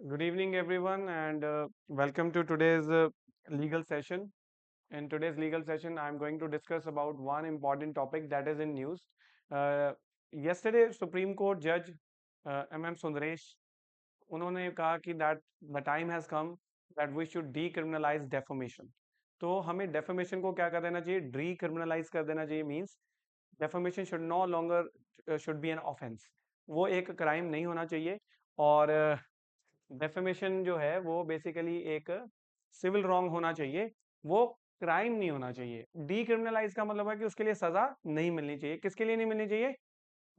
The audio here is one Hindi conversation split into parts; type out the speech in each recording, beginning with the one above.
Good evening, everyone, and welcome to today's legal session. In today's legal session, I'm going to discuss about one important topic that is in news. Uh, Yesterday, Supreme Court Judge M.M. Sundaresh, उन्होंने कहा कि that the time has come that we should decriminalize defamation. तो हमें defamation को क्या कर देना चाहिए? Decriminalize कर देना चाहिए means defamation should no longer should be an offense. वो एक क्राइम नहीं होना चाहिए और डेफेमेशन जो है वो बेसिकली एक सिविल रॉन्ग होना चाहिए, वो क्राइम नहीं होना चाहिए। डीक्रिमिनलाइज का मतलब है कि उसके लिए सजा नहीं मिलनी चाहिए। किसके लिए नहीं मिलनी चाहिए?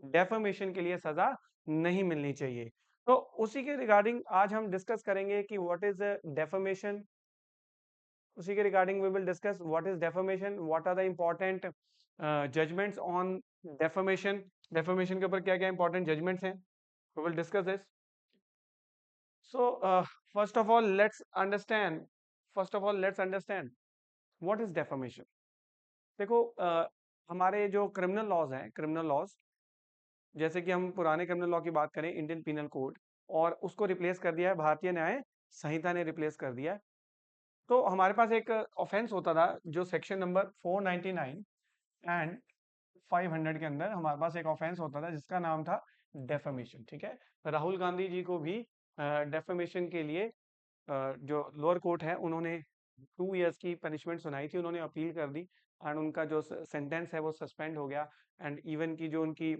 डेफेमेशन के लिए सजा नहीं मिलनी चाहिए। तो उसी के रिगार्डिंग आज हम डिस्कस करेंगे कि व्हाट इज डेफेमेशन। उसी के regarding we will discuss what is defamation, what are the important judgements on defamation. Defamation के ऊपर क्या क्या इंपॉर्टेंट जजमेंट्स हैं, we will discuss this. So, first of all, let's understand. First of all, let's understand what is defamation. देखो, हमारे जो क्रिमिनल लॉज हैं, क्रिमिनल लॉज, जैसे कि हम पुराने क्रिमिनल लॉ की बात करें, इंडियन पिनल कोड, और उसको रिप्लेस कर दिया है भारतीय न्याय संहिता ने रिप्लेस कर दिया है। तो हमारे पास एक ऑफेंस होता था जो सेक्शन नंबर 499 एंड 500 के अंदर हमारे पास एक ऑफेंस होता था जिसका नाम था डेफेमेशन। ठीक है, राहुल गांधी जी को भी डेफेमेशन के लिए जो लोअर कोर्ट है उन्होंने 2 इयर्स की पनिशमेंट सुनाई थी, उन्होंने अपील कर दी एंड उनका जो सेंटेंस है वो सस्पेंड हो गया एंड इवन की जो उनकी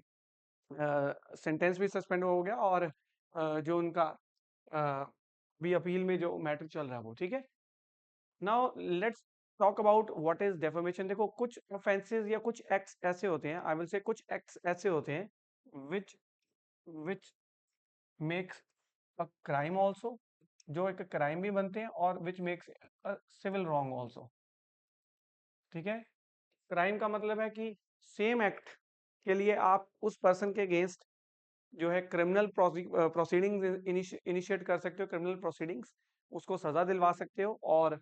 सेंटेंस भी सस्पेंड हो गया और जो उनका भी अपील में जो मैटर चल रहा है वो ठीक है। Now let's talk about what is defamation. देखो, कुछ ऑफेंसेस या कुछ एक्ट्स ऐसे होते हैं, आई विल से कुछ एक्ट्स ऐसे होते हैं which which makes a crime also, जो एक क्राइम भी बनते हैं, और which makes a civil wrong also. ठीक है, क्राइम का मतलब है कि सेम एक्ट के लिए आप उस पर्सन के अगेंस्ट जो है क्रिमिनल प्रोसीडिंग्स इनिशिएट कर सकते हो, क्रिमिनल प्रोसीडिंग्स, उसको सजा दिलवा सकते हो। और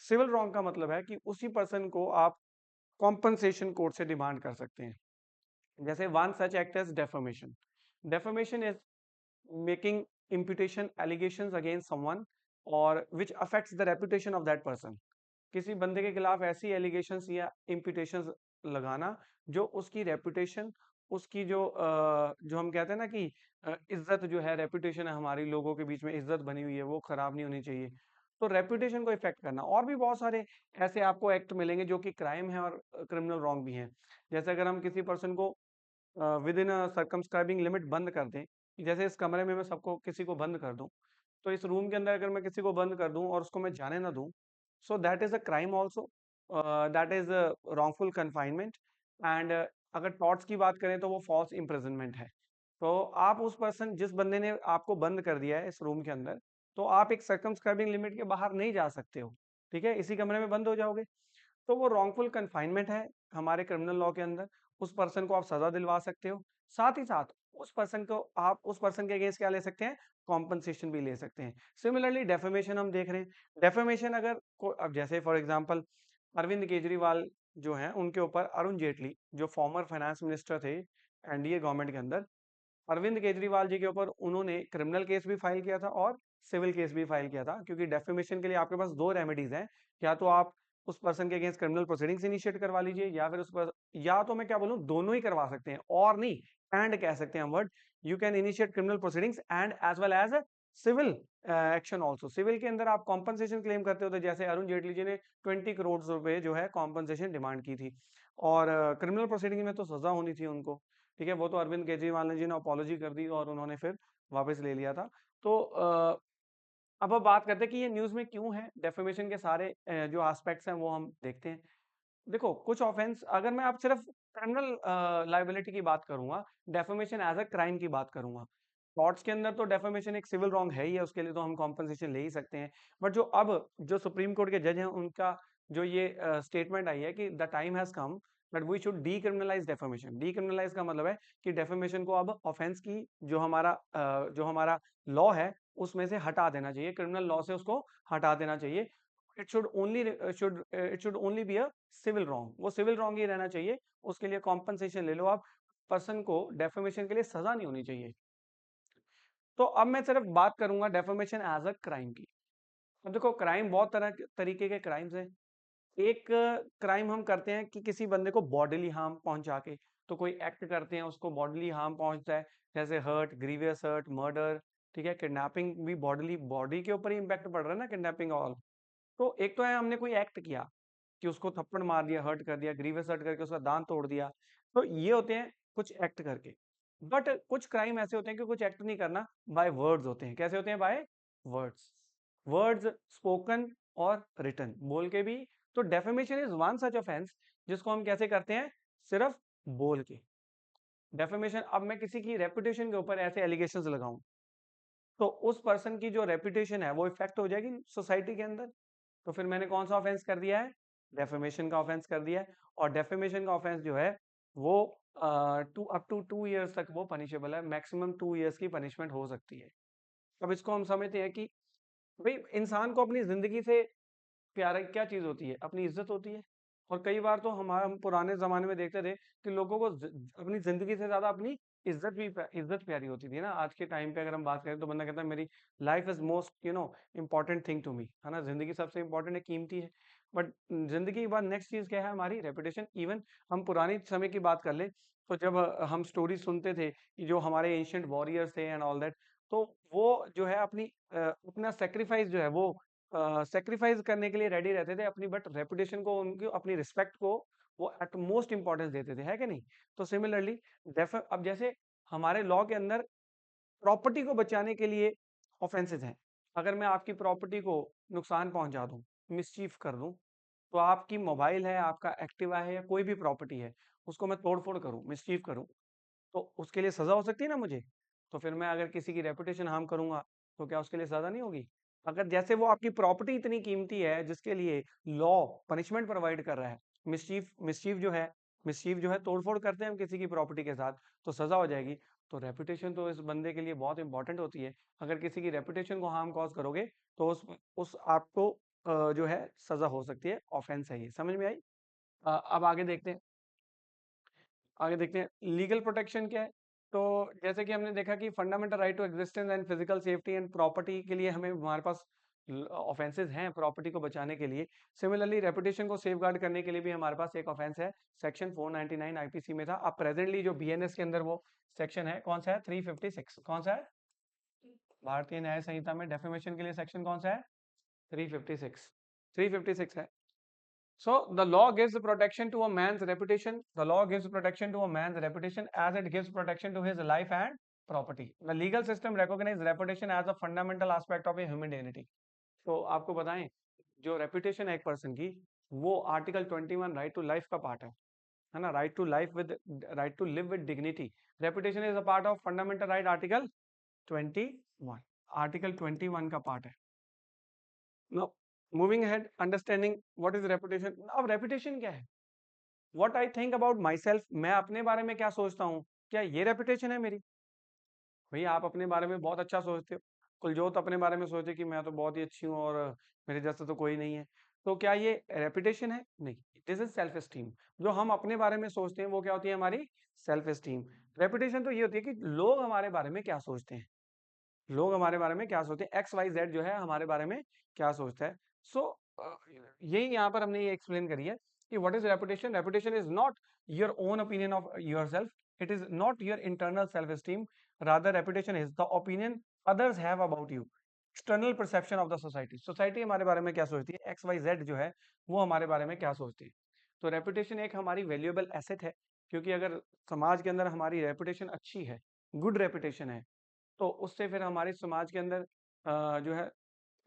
सिविल रॉन्ग का मतलब है कि उसी पर्सन को आप कॉम्पनसेशन कोर्ट से डिमांड कर सकते हैं। जैसे one such act is defamation. Defamation is making imputation allegations against someone or which affects the reputation of that person। किसी बंदे के खिलाफ ऐसी एलिगेशंस या इम्पिटेशंस लगाना जो उसकी रेपुटेशन, उसकी जो हम कहते हैं ना कि इज्जत जो है, रेपुटेशन है, हमारी लोगों के बीच में इज्जत बनी हुई है, वो खराब नहीं होनी चाहिए। तो रेपुटेशन को इफेक्ट करना, और भी बहुत सारे ऐसे आपको एक्ट मिलेंगे जो कि क्राइम है और क्रिमिनल रॉन्ग भी है। जैसे अगर हम किसी पर्सन को with in a circumscribing limit बंद कर दें, जैसे इस कमरे में मैं सबको किसी को बंद कर दूं, तो इस रूम के अंदर अगर मैं किसी को बंद कर दूं और उसको मैं जाने ना दूं, so that is a crime also, that is wrongful confinement. And अगर टॉर्ट्स की बात करें तो वो फॉल्स इम्प्रिजनमेंट है। तो आप उस पर्सन, जिस बंदे ने आपको बंद कर दिया है इस रूम के अंदर, तो आप एक सर्कमस्क्राइबिंग लिमिट के बाहर नहीं जा सकते हो। ठीक है, इसी कमरे में बंद हो जाओगे। तो वो रॉन्गफुल कन्फाइनमेंट है हमारे क्रिमिनल लॉ के अंदर। उस पर्सन को आप सजा दिलवा सकते हो, साथ ही साथ उस पर्सन को आप उस पर्सन के अगेंस्ट क्या ले सकते हैं? कॉम्पनसेशन भी ले सकते हैं। सिमिलरली डेफेमेशन हम देख रहे हैं। डेफेमेशन अगर अब जैसे फॉर एग्जांपल अरविंद केजरीवाल जो हैं, उनके ऊपर अरुण जेटली जो फॉर्मर फाइनेंस मिनिस्टर थे एनडीए गवर्नमेंट के अंदर, अरविंद केजरीवाल जी के ऊपर उन्होंने क्रिमिनल केस भी फाइल किया था और सिविल केस भी फाइल किया था, क्योंकि डेफेमेशन के लिए आपके पास दो रेमेडीज हैं। या तो आप उस पर्सन के अगेंस्ट क्रिमिनल प्रोसीडिंग्स इनिशिएट करवा लीजिए, या फिर उस पर, या तो मैं क्या बोलूं, दोनों ही करवा सकते हैं, और नहीं, एंड कह सकते हैं हम word. You can initiate criminal proceedings and as well as civil action also. Civil के अंदर आप कॉम्पनसेशन क्लेम करते हो, तो जैसे अरुण जेटली जी ने 20 करोड़ रुपए जो है कॉम्पनसेशन डिमांड की थी, और क्रिमिनल प्रोसीडिंग में तो सजा होनी थी उनको। ठीक है, वो तो अरविंद केजरीवाल ने जी ने अपॉलोजी कर दी और उन्होंने फिर वापस ले लिया था। तो अब बात करते हैं कि ये न्यूज़ में क्यों है। डेफेमेशन के सारे जो एस्पेक्ट्स हैं वो हम देखते हैं। देखो, कुछ ऑफेंस, अगर मैं आप सिर्फ क्रिमिनल लायबिलिटी की बात करूंगा, डेफेमेशन एज अ क्राइम की बात करूंगा। टॉर्ट्स के अंदर तो डेफेमेशन एक सिविल रॉन्ग है ही है, उसके लिए तो हम कॉम्पनसेशन ले ही सकते हैं। बट जो सुप्रीम कोर्ट के जज हैं, उनका जो ये स्टेटमेंट आई है कि the time has come but we should decriminalise defamation. Decriminalise का मतलब है कि डेफेमेशन को अब ऑफेंस की जो हमारा लॉ है उसमें से हटा देना चाहिए, क्रिमिनल लॉ से उसको हटा देना चाहिए। It should only be a civil wrong, वो सिविल रॉन्ग ही रहना चाहिए। उसके लिए कॉम्पनसेशन ले लो आप, पर्सन को डेफेमेशन के लिए सजा नहीं होनी चाहिए। तो अब मैं सिर्फ बात करूंगा डेफेमेशन एज अ क्राइम की। अब देखो क्राइम बहुत तरीके के क्राइम्स हैं। एक क्राइम हम करते हैं कि किसी बंदे को बॉडीली हार्म पहुंचा के, तो कोई एक्ट करते हैं उसको बॉडीली हार्म पहुंचता है, जैसे हर्ट, ग्रीवियस हर्ट, मर्डर, ठीक है, किडनैपिंग भी बॉडीली, बॉडी के ऊपर ही इम्पैक्ट पड़ रहा है ना, किडनैपिंग ऑल। तो एक तो है हमने कोई एक्ट किया कि उसको थप्पड़ मार दिया, हर्ट कर दिया, ग्रीवियस हर्ट करके उसका दांत तोड़ दिया, तो ये होते हैं कुछ एक्ट करके। बट कुछ क्राइम ऐसे होते हैं कि कुछ एक्ट नहीं करना, बाय वर्ड्स होते हैं। कैसे होते हैं? By words. वर्ड्स स्पोकन और रिटन, बोल के भी। तो defamation is one such offence जिसको हम कैसे करते हैं? सिर्फ बोल के। डेफेमेशन, अब मैं किसी की रेपुटेशन के ऊपर ऐसे एलिगेशंस लगाऊं तो उस पर्सन की जो रेपुटेशन है वो इफेक्ट हो जाएगी सोसाइटी के अंदर। तो फिर मैंने कौन सा ऑफेंस कर दिया है? डेफेमेशन का ऑफेंस कर दिया है। और डेफेमेशन का ऑफेंस जो है वो अप टू 2 इयर्स तक वो पनिशेबल है, मैक्सिमम 2 इयर्स की पनिशमेंट हो सकती है। अब इसको हम समझते हैं कि भाई इंसान को अपनी जिंदगी से प्यारा क्या चीज होती है? अपनी इज्जत होती है। और कई बार तो हम पुराने जमाने में देखते थे कि लोगों को अपनी जिंदगी से ज्यादा अपनी इज्जत प्यारी होती थी ना। आज के टाइम पे अगर हम बात करें तो बंदा कहता है मेरी life is most important thing to me, है ना, जिंदगी सबसे इंपॉर्टेंट है, कीमती है। बट जिंदगी के बाद नेक्स्ट चीज क्या है? हमारी रेपुटेशन। इवन हम पुरानी समय की बात कर ले तो जब हम स्टोरी सुनते थे कि जो हमारे एंशियंट वॉरियर्स थे एंड ऑल दैट, तो वो जो है अपना सेक्रीफाइस जो है वो सेक्रीफाइस करने के लिए रेडी रहते थे अपनी, बट रेपुटेशन को, उनकी अपनी रिस्पेक्ट को वो एट मोस्ट इंपॉर्टेंस देते थे, है कि नहीं? तो सिमिलरली अब जैसे हमारे लॉ के अंदर प्रॉपर्टी को बचाने के लिए ऑफेंसेस हैं। अगर मैं आपकी प्रॉपर्टी को नुकसान पहुंचा दूं, मिसचीफ कर दूं, तो आपकी मोबाइल है, आपका एक्टिवा है, या कोई भी प्रॉपर्टी है, उसको मैं तोड़ फोड़ करूं, मिसचीफ करूं, तो उसके लिए सजा हो सकती है ना मुझे। तो फिर मैं अगर किसी की रेपुटेशन हार्म करूंगा तो क्या उसके लिए सजा नहीं होगी? अगर जैसे वो आपकी प्रॉपर्टी इतनी कीमती है जिसके लिए लॉ पनिशमेंट प्रोवाइड कर रहा है, मिसचीफ जो है तोड़फोड़ करते हैं हम किसी की प्रॉपर्टी के साथ, तो सजा हो जाएगी। तो रेपुटेशन तो इस बंदे के लिए बहुत इंपॉर्टेंट होती है। अगर किसी की रेपुटेशन को हार्म कॉज करोगे तो उस आपको जो है सजा हो सकती है, ऑफेंस है ये। समझ में आई? अब आगे देखते हैं लीगल प्रोटेक्शन क्या है। तो जैसे कि हमने देखा कि fundamental right to existence and physical safety and property के लिए हमारे पास ऑफेंसेस हैं प्रॉपर्टी को बचाने के लिए। सिमिलरली रेपुटेशन को सेफगार्ड करने के लिए भी हमारे पास एक ऑफेंस है, सेक्शन 499 आईपीसी में था। अब प्रेजेंटली जो बीएनएस के अंदर वो सेक्शन है, कौन सा है? 356। कौन सा है? भारतीय न्याय संहिता में डेफेमेशन के लिए सेक्शन कौन सा है? 356। 356 है। So the law gives protection to a man's reputation. The law gives protection to a man's reputation as it gives protection to his life and property. The legal system recognizes reputation as a fundamental aspect of a human dignity. तो आपको बताएं, जो रेपुटेशन है एक पर्सन की, वो आर्टिकल 21 राइट टू लाइफ का पार्ट है ना, right to live with dignity. Reputation is a part of fundamental right, article 21। Article 21 का पार्ट है। Now, moving ahead, understanding what is reputation. अब reputation क्या है? What I think about myself, मैं अपने बारे में क्या सोचता हूँ, क्या ये reputation है मेरी? भैया आप अपने बारे में बहुत अच्छा सोचते हो, कुलजोत अपने बारे में सोचे कि मैं तो बहुत ही अच्छी हूँ और मेरे जैसा तो कोई नहीं है, तो क्या ये रेपुटेशन है? नहीं, दिस इज सेल्फ एस्टीम। जो हम अपने बारे में सोचते हैं वो क्या होती है? हमारी सेल्फ एस्टीम। रेपुटेशन तो ये होती है कि लोग हमारे बारे में क्या सोचते हैं, लोग हमारे बारे में क्या सोचते हैं, एक्स वाई जेड जो है हमारे बारे में क्या सोचता है। सो यही यहाँ पर हमने ये एक्सप्लेन करी है कि what is reputation. Reputation is not your own opinion of yourself, it is not your internal self esteem, rather reputation is the opinion others have about you, external perception of the society. Society हमारे बारे में क्या सोचती है, एक्स वाई जेड जो है वो हमारे बारे में क्या सोचती है। तो रेपुटेशन एक हमारी वैल्यूएबल एसेट है, क्योंकि अगर समाज के अंदर हमारी रेपुटेशन अच्छी है, गुड रेपुटेशन है, तो उससे फिर हमारे समाज के अंदर जो है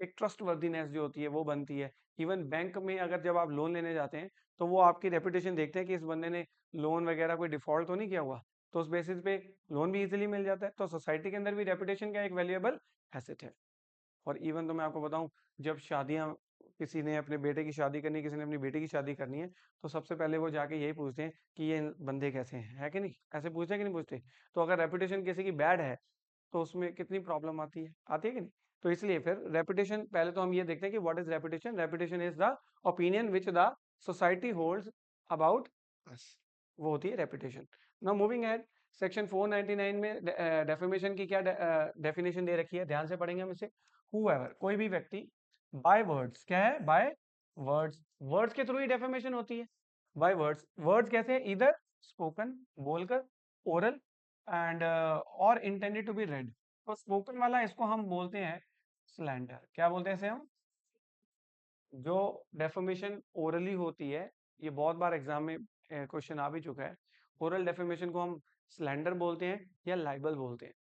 एक ट्रस्ट वर्दीनेस जो होती है वो बनती है। इवन बैंक में अगर जब आप लोन लेने जाते हैं तो वो आपकी रेपुटेशन देखते हैं कि इस बंदे ने लोन वगैरह कोई डिफॉल्ट तो नहीं किया हुआ, तो उस बेसिस पे लोन भी इजीली मिल जाता है। तो सोसाइटी के अंदर भी रेपुटेशन का एक वैल्यूएबल एसेट है। और इवन तो मैं आपको बताऊं, जब शादियां, किसी ने अपने बेटे की शादी करनी है, किसी ने अपनी बेटी की शादी करनी है, तो सबसे पहले वो जाके यही पूछते हैं कि ये बंदे कैसे हैं, है कि नहीं? ऐसे पूछते हैं कि नहीं पूछते? तो अगर रेपुटेशन किसी की बैड है तो उसमें कितनी प्रॉब्लम आती है कि नहीं? तो इसलिए फिर रेपुटेशन, पहले तो हम ये देखते हैं कि what is reputation. Reputation is the opinion which the society holds about us. वो होती है reputation. Now moving ahead, section 499 में डेफेमेशन की क्या डेफिनेशन दे रखी है, ध्यान से पढ़ेंगे हम इसे। हूएवर, कोई भी व्यक्ति, बाय वर्ड्स, क्या है, बाय वर्ड्स, वर्ड्स के थ्रू ही डेफेमेशन होती है। बाय वर्ड्स, वर्ड्स कैसे है, इधर स्पोकन, बोलकर, ओरल एंड और इंटेंडेड टू बी रेड। तो स्पोकन वाला इसको हम बोलते हैं स्लैंडर। क्या बोलते हैं इसे हम? जो डेफर्मेशन ओरली होती है, ये बहुत बार एग्जाम में क्वेश्चन आ भी चुका है। ओरल डेफर्मेशन को हम स्लैंडर बोलते हैं या लाइबल बोलते हैं।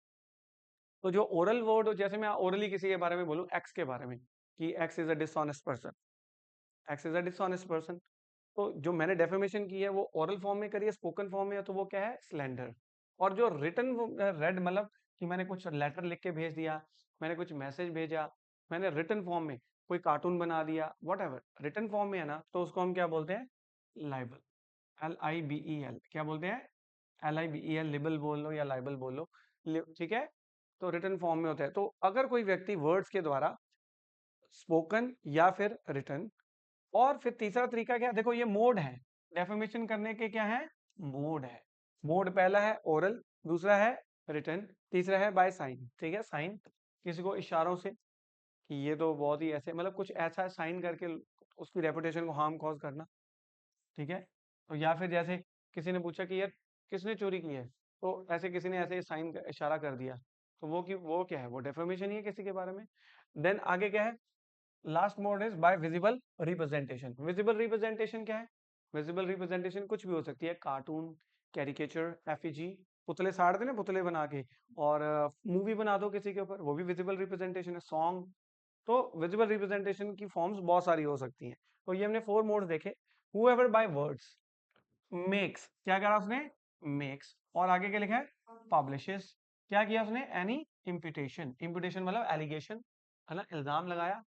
तो जो ओरल वर्ड, जैसे मैं ओरली किसी के बारे में बोलूं, एक्स के बारे में, कि x is a dishonest person, x is a dishonest person, तो जो मैंने डेफर्मेशन की है वो ओरल फॉर्म में करी है, स्पोकन फॉर्म में है, तो वो क्या है, स्लैंडर। और जो रिटन रेड, मतलब कि मैंने कुछ लेटर लिख के भेज दिया, मैंने कुछ मैसेज भेजा, मैंने रिटन फॉर्म में कोई कार्टून बना दिया, वट एवर रिटन फॉर्म में है ना, तो उसको हम क्या बोलते हैं, लाइबल। LIBEL, क्या बोलते हैं, LIBEL, लिबल बोल लो या लाइबल बोल लो, ठीक है। तो रिटन फॉर्म में होता है। तो अगर कोई व्यक्ति वर्ड्स के द्वारा, स्पोकन या फिर रिटन, और फिर तीसरा तरीका क्या, देखो ये मोड है डेफर्मेशन करने के, क्या है, मोड है। मोड पहला है ओरल, दूसरा है रिटन, तीसरा है बाय साइन, ठीक है, साइन, किसी को इशारों से, कि ये तो बहुत ही ऐसे, मतलब कुछ ऐसा साइन करके उसकी रेपुटेशन को हार्म कॉज करना, ठीक है। तो या फिर जैसे किसी ने पूछा कि यार किसने चोरी की है, तो ऐसे किसी ने ऐसे साइन इशारा कर दिया, तो वो क्या है, वो डेफर्मेशन ही है किसी के बारे में। देन आगे क्या है, last mode is by visible representation. Visible representation क्या है, विजिबल रिप्रेजेंटेशन कुछ भी हो सकती है, कार्टून, कैरिकेचर, एफईजी, पुतले साड़ते ना, पुतले बना के, और मूवी बना दो किसी के ऊपर, वो भी विजिबल रिप्रेजेंटेशन है, सॉन्ग। तो विजिबल रिप्रेजेंटेशन की फॉर्म्स बहुत सारी हो सकती हैं। तो ये हमने 4 मोड्स देखे। हुएवर बाय वर्ड्स मेक्स, क्या करा उसने, मेक्स, और आगे क्या लिखा है, पब्लिशेस, क्या किया उसने, एनी इम्पिटेशन, इम्पिटेशन मतलब एलिगेशन, है ना, इल्जाम लगाया,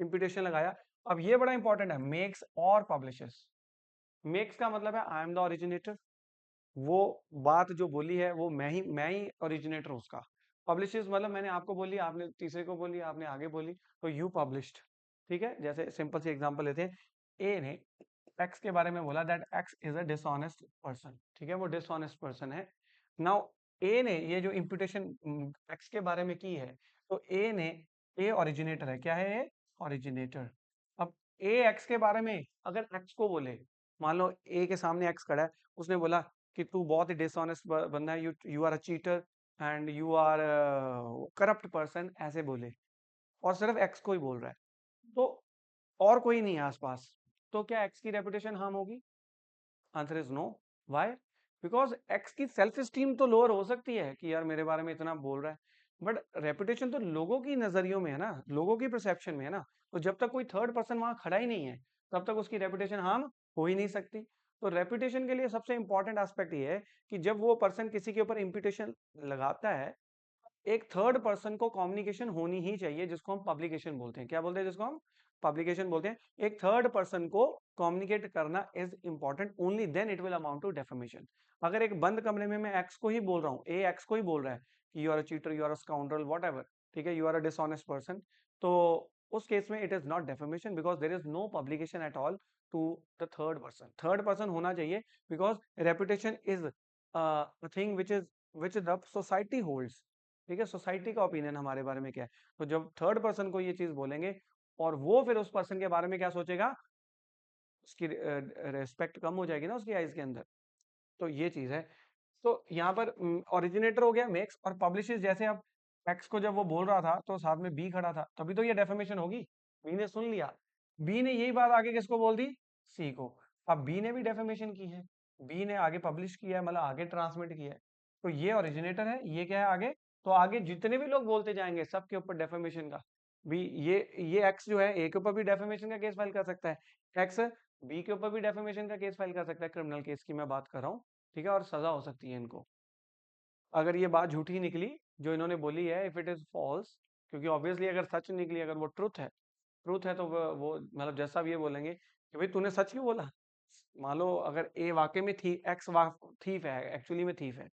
इम्पिटेशन लगाया। अब ये बड़ा इंपॉर्टेंट है, मेक्स और पब्लिशेस। मेक्स का मतलब है आई एम द ओरिजिनेटर, वो बात जो बोली है वो मैं ही ओरिजिनेटर हूं उसका। पब्लिशेस मतलब मैंने आपको बोली, आपने तीसरे को बोली, आपने आगे बोली, तो यू पब्लिश्ड, ठीक है। जैसे सिंपल सी एग्जांपल लेते हैं, ए ने एक्स के बारे में बोला that x is a dishonest person, ठीक है, वो डिसऑनेस्ट पर्सन है। नाउ ए ने ये जो इम्पुटेशन एक्स के बारे में की है, तो ए ओरिजिनेटर है, क्या है, ए ओरिजिनेटर। अब ए एक्स के बारे में अगर एक्स को बोले, मान लो ए के सामने एक्स खड़ा है, उसने बोला कि तू बहुत ही डिसऑनेस्ट बंदा है, you are a cheater and you are corrupt person, ऐसे बोले, और सिर्फ एक्स को ही बोल रहा है, तो और कोई नहीं है आसपास, तो क्या एक्स की रेपुटेशन हार्म होगी? Answer is no. Why? Because X की सेल्फ स्टीम तो लोअर हो सकती है कि यार मेरे बारे में इतना बोल रहा है, बट रेपुटेशन तो लोगों की नजरियों में है ना, लोगों की परसेप्शन में है ना। तो जब तक कोई थर्ड पर्सन वहां खड़ा ही नहीं है, तब तक उसकी रेपुटेशन हार्म हो ही नहीं सकती। तो रेपुटेशन के लिए सबसे इंपॉर्टेंट एस्पेक्ट ये है कि जब वो पर्सन किसी के ऊपर इम्पिटेशन लगाता है, एक थर्ड पर्सन को कम्युनिकेशन होनी ही चाहिए, जिसको हम पब्लिकेशन बोलते हैं। क्या बोलते हैं, जिसको हम पब्लिकेशन बोलते हैं। एक थर्ड पर्सन को कम्युनिकेट करना is important, only then it will amount to defamation. अगर एक बंद कमरे में मैं एक्स को ही बोल रहा हूँ, ए एक्स को ही बोल रहा है कि you are a cheater, you are a scoundrel, whatever, ठीक है, you are a dishonest person, तो उस केस में it is not defamation, because there is no publication at all to the third person. Third person होना चाहिए, because reputation is thing which the society holds, ठीक है, सोसाइटी का ओपिनियन हमारे बारे में क्या है। तो जब थर्ड पर्सन को ये चीज बोलेंगे, और वो फिर उस पर्सन के बारे में क्या सोचेगा, उसकी रेस्पेक्ट कम हो जाएगी ना उसकी आइज के अंदर। तो ये चीज है। तो यहाँ पर ओरिजिनेटर हो गया मेक्स, और पब्लिशेस, जैसे अब एक्स को जब वो बोल रहा था तो साथ में बी खड़ा था, तभी तो ये डेफेमेशन होगी। बी ने सुन लिया, बी ने यही बात आगे किसको बोल दी, सी को। अब बी ने भी डेफेमेशन की है, बी ने आगे पब्लिश किया है, मतलब आगे ट्रांसमिट किया है, तो ये ओरिजिनेटर है, ये क्या है आगे। तो आगे जितने भी लोग बोलते जाएंगे सबके ऊपर डेफेमेशन का भी, ये एक्स जो है ए के ऊपर भी डेफेमेशन का केस फाइल कर सकता है, एक्स बी के ऊपर भी डेफेमेशन का केस फाइल कर सकता है, क्रिमिनल केस की मैं बात कर रहा हूँ, ठीक है, और सजा हो सकती है इनको, अगर ये बात झूठी निकली जो इन्होंने बोली है, इफ इट इज फॉल्स। क्योंकि ऑब्वियसली अगर सच निकली, अगर वो ट्रुथ है, तो वो मतलब जैसा भी ये बोलेंगे कि भाई तूने सच क्यों बोला। मान लो अगर ए वाकई में थी, एक्स थीफ है, एक्चुअली में थीफ है,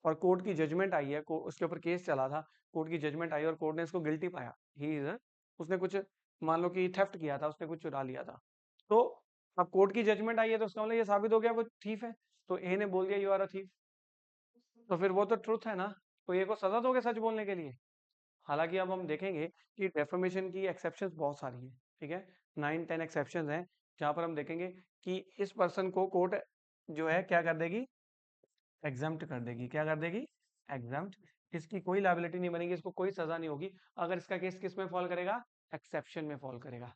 और कोर्ट की जजमेंट आई है, उसके ऊपर केस चला था, कोर्ट की जजमेंट आई और कोर्ट ने इसको गिल्टी पाया, ही इज, उसने कुछ, मान लो कि थेफ्ट किया था, उसने कुछ चुरा लिया था, तो अब कोर्ट की जजमेंट आई है, तो उसका मतलब ये साबित हो गया वो थीफ है। तो ए ने बोल दिया यू आर अ थीफ, तो फिर वो तो ट्रुथ है ना, तो ए को सजा दोगे सच बोलने के लिए? हालांकि अब हम देखेंगे कि डेफेमेशन की एक्सेप्शंस बहुत सारी हैं, ठीक है, 9-10 एक्सेप्शंस हैं, जहां पर हम देखेंगे कि इस पर्सन को कोर्ट जो है क्या कर देगी, एग्जम्प्ट कर देगी। क्या कर देगी? एग्जम्प्ट। इसकी कोई लायबिलिटी नहीं बनेगी, इसको कोई सजा नहीं होगी अगर इसका केस किस में फॉल करेगा, एक्सेप्शन में फॉल करेगा।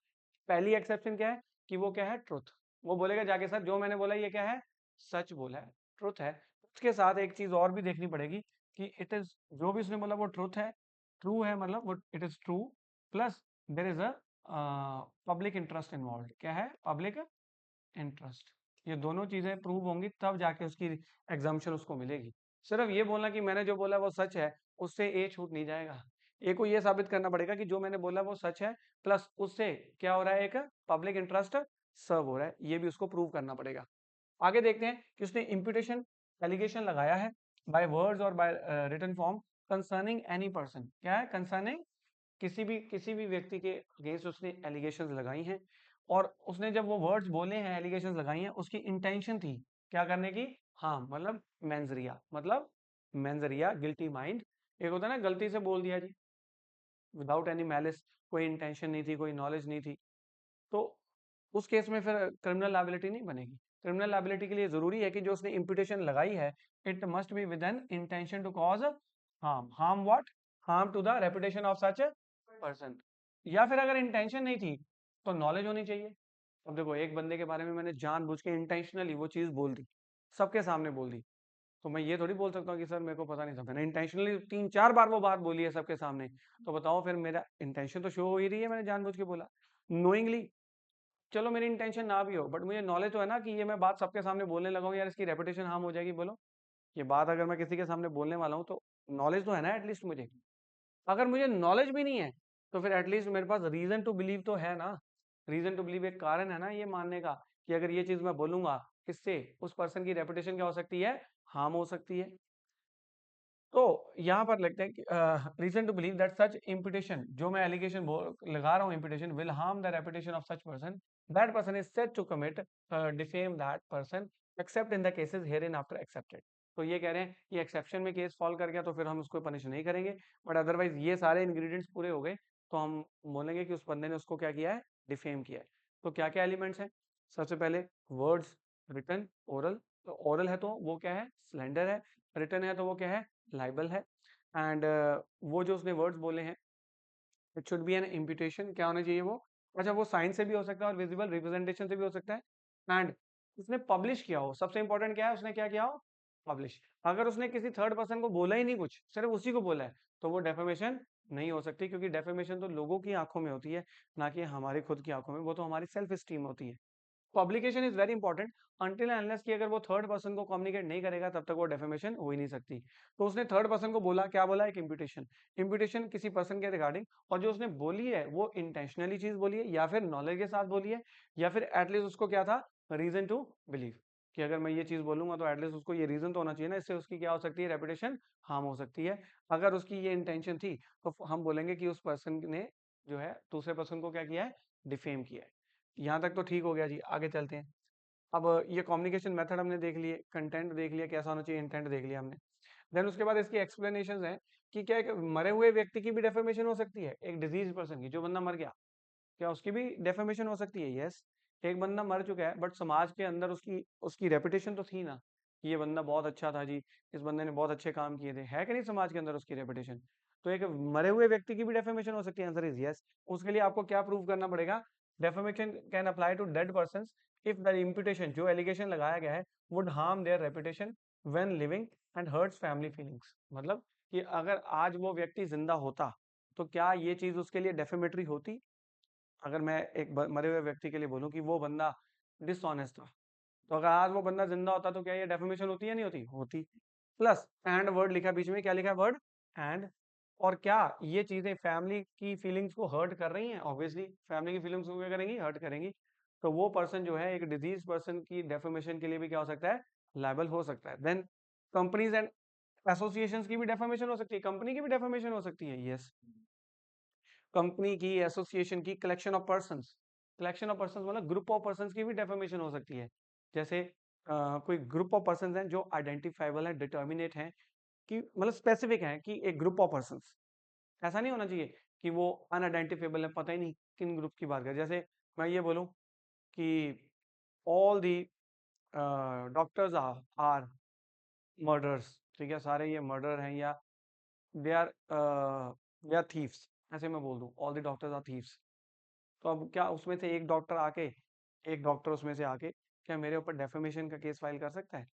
पहली एक्सेप्शन क्या है कि वो क्या है, ट्रुथ। वो बोलेगा जाके सर जो मैंने बोला ये क्या है, सच बोला है, ट्रुथ है। उसके साथ एक चीज और भी देखनी पड़ेगी कि इट इज, जो भी उसने बोला वो ट्रुथ है, ट्रू है, मतलब वो it is true, plus there is a public interest involve. क्या है? Public interest. ये दोनों चीजें प्रूव होंगी तब जाके उसकी एग्जाम्पशन उसको मिलेगी। सिर्फ ये बोलना कि मैंने जो बोला वो सच है, उससे ए छूट नहीं जाएगा। ए को ये साबित करना पड़ेगा कि जो मैंने बोला वो सच है, प्लस उससे क्या हो रहा है, एक पब्लिक इंटरेस्ट सर्व हो रहा है, ये भी उसको प्रूव करना पड़ेगा। आगे देखते हैं कि उसने इम्प्यूटेशन एलिगेशन लगाया है बाय वर्ड्स और by written form concerning any person. क्या है? कंसर्निंग किसी भी व्यक्ति के अगेंस्ट उसने एलिगेशंस लगाई हैं, और उसने जब वो वर्ड्स बोले हैं, एलिगेशंस लगाई हैं, उसकी इंटेंशन थी क्या करने की, हाँ मतलब मेंजरिया, मतलब मेंजरिया, गिल्टी माइंड। एक होता है ना गलती से बोल दिया जी, विदाउट एनी मैलिस, कोई इंटेंशन नहीं थी, कोई नॉलेज नहीं थी, तो उस केस में फिर क्रिमिनल लायबिलिटी नहीं बनेगी। क्रिमिनल लायबिलिटी के लिए जरूरी है कि जो उसने इम्पुटेशन लगाई है, it must be with an intention to cause harm. Harm what? Harm to the reputation of such person. या फिर अगर इंटेंशन नहीं थी तो नॉलेज होनी चाहिए। अब देखो, एक बंदे के बारे में मैंने जानबूझ के इंटेंशनली वो चीज बोल दी, सबके सामने बोल दी, तो मैं ये थोड़ी बोल सकता हूँ कि सर मेरे को पता नहीं था, मैंने इंटेंशनली 3-4 बार वो बात बोली है सबके सामने, तो बताओ फिर मेरा इंटेंशन तो शो हो ही रही है, मैंने जानबूझ के बोला नोइंगली। चलो मेरी इंटेंशन ना भी हो, बट मुझे नॉलेज तो है ना कि ये मैं बात सबके सामने बोलने लगा हूँ यार, इसकी रेपुटेशन हार्म हो जाएगी। बोलो, ये बात अगर मैं किसी के सामने बोलने वाला हूँ तो नॉलेज तो है ना एटलीस्ट मुझे। अगर मुझे नॉलेज भी नहीं है तो फिर एटलीस्ट मेरे पास रीजन टू बिलीव तो है ना। रीजन टू बिलीव एक कारण है ना ये मानने का कि अगर ये चीज मैं बोलूंगा, इससे उस पर्सन की रेपुटेशन क्या हो सकती है, हार्म हो सकती है। तो यहाँ पर लगता है कि reason to believe that such imputation, जो मैं एलिगेशन लगा रहा हूँ, imputation will harm the reputation of such person, that person is said to commit defame that person except in the cases hereinafter excepted. तो ये कह रहे हैं कि एक्सेप्शन में केस फॉल कर गया तो फिर हम उसको पनिश नहीं करेंगे, बट अदरवाइज ये सारे इंग्रेडिएंट्स पूरे हो गए तो हम बोलेंगे कि उस बंदे ने उसको क्या किया है, डिफेम किया है। तो क्या क्या एलिमेंट्स हैं? सबसे पहले वर्ड्स, रिटन, ओरल। तो ओरल है तो वो क्या है, स्लैंडर है। रिटन है तो वो क्या है, लाइबल है। एंड वो जो उसने वर्ड्स बोले हैं, it should be an imputation. क्या होना चाहिए वो, अच्छा वो साइन से भी हो सकता है और विजिबल रिप्रेजेंटेशन से भी हो सकता है। एंड उसने पब्लिश किया हो, सबसे इंपॉर्टेंट क्या है, उसने क्या किया हो, पब्लिश। अगर उसने किसी थर्ड पर्सन को बोला ही नहीं, कुछ सिर्फ उसी को बोला है, तो वो डेफेमेशन नहीं हो सकती, क्योंकि डेफेमेशन तो लोगों की आंखों में होती है, ना कि हमारी खुद की आंखों में। वो तो हमारी सेल्फ स्टीम होती है। Publication is very important, until unless कि अगर वो थर्ड पर्सन को कम्युनिकेट नहीं करेगा तब तक वो डेफेमेशन हो ही नहीं सकती। तो उसने थर्ड पर्सन को बोला, क्या बोला, एक इम्प्यूटेशन। इम्प्यूटेशन किसी पर्सन के रिगार्डिंग, और जो उसने बोली है वो इंटेंशनली चीज बोली है, या फिर नॉलेज के साथ बोली है, या फिर एटलीस्ट उसको क्या था, रीजन टू बिलीव, कि अगर मैं ये चीज बोलूंगा तो एटलीस्ट उसको ये रीजन तो होना चाहिए ना, इससे उसकी क्या हो सकती है, रेपुटेशन हार्म हो सकती है। अगर उसकी ये इंटेंशन थी तो हम बोलेंगे कि उस पर्सन ने जो है दूसरे पर्सन को क्या किया है, डिफेम किया है। यहाँ तक तो ठीक हो गया जी, आगे चलते हैं। अब ये कम्युनिकेशन मेथड हमने देख लिए, कंटेंट देख लिया कैसा होना चाहिए, इंटेंट देख लिया हमने। देन उसके बाद इसकी एक्सप्लेनेशन है कि क्या एक मरे हुए व्यक्ति की भी डेफेमेशन हो सकती है, एक डिजीज पर्सन की, जो बंदा मर गया, क्या उसकी भी डेफेमेशन हो सकती है? यस। एक बंदा मर चुका है बट समाज के अंदर उसकी उसकी रेपुटेशन तो थी ना, कि ये बंदा बहुत अच्छा था जी, इस बंदे ने बहुत अच्छे काम किए थे, है कि नहीं समाज के अंदर उसकी रेपुटेशन। तो एक मरे हुए व्यक्ति की भी डेफेमेशन हो सकती है, आंसर इज यस। उसके लिए आपको क्या प्रूव करना पड़ेगा, defamation can apply to dead person if the imputation, जो एलिगेशन लगाया गया है, would harm their reputation when living and hurts family feelings. मतलब कि अगर आज वो व्यक्ति जिंदा होता तो क्या ये चीज उसके लिए डेफेमेटरी होती? अगर मैं एक मरे हुए व्यक्ति के लिए बोलूं कि वो बंदा डिसऑनेस्ट था, तो अगर आज वो बंदा जिंदा होता तो क्या ये डेफेमेशन होती है, नहीं होती? होती। प्लस एंड वर्ड लिखा है बीच में, क्या लिखा है, वर्ड एंड। और क्या ये चीजें फैमिली की फीलिंग्स को हर्ट कर रही हैं? ऑब्वियसली फैमिली की फीलिंग्स को क्या करेंगी, हर्ट करेंगी। तो वो पर्सन जो है एक डिजीज पर्सन की डेफेमेशन के लिए भी क्या हो सकता है, लायबल हो सकता है। देन कंपनीज एंड एसोसिएशंस की भी डेफेमेशन हो सकती है, कंपनी की भी डेफेमेशन हो सकती है, यस। कंपनी की, एसोसिएशन की, collection of persons, collection of persons मतलब ग्रुप ऑफ पर्संस की भी डेफेमेशन हो सकती है। जैसे कोई ग्रुप ऑफ पर्सन हैं जो आइडेंटिफाइबल है, डिटर्मिनेट हैं, कि मतलब स्पेसिफिक है कि एक ग्रुप ऑफ पर्सन। ऐसा नहीं होना चाहिए कि वो अनआइडेंटिफेबल है, पता ही नहीं किन ग्रुप की बात कर। जैसे मैं ये बोलूं कि all the doctors are murders, ठीक है, सारे ये मर्डर हैं, या दे आर थीव्स, ऐसे मैं बोल दूं all the doctors are thieves. तो अब क्या उसमें से एक डॉक्टर उसमें से आके क्या मेरे ऊपर डेफेमेशन का केस फाइल कर सकता है?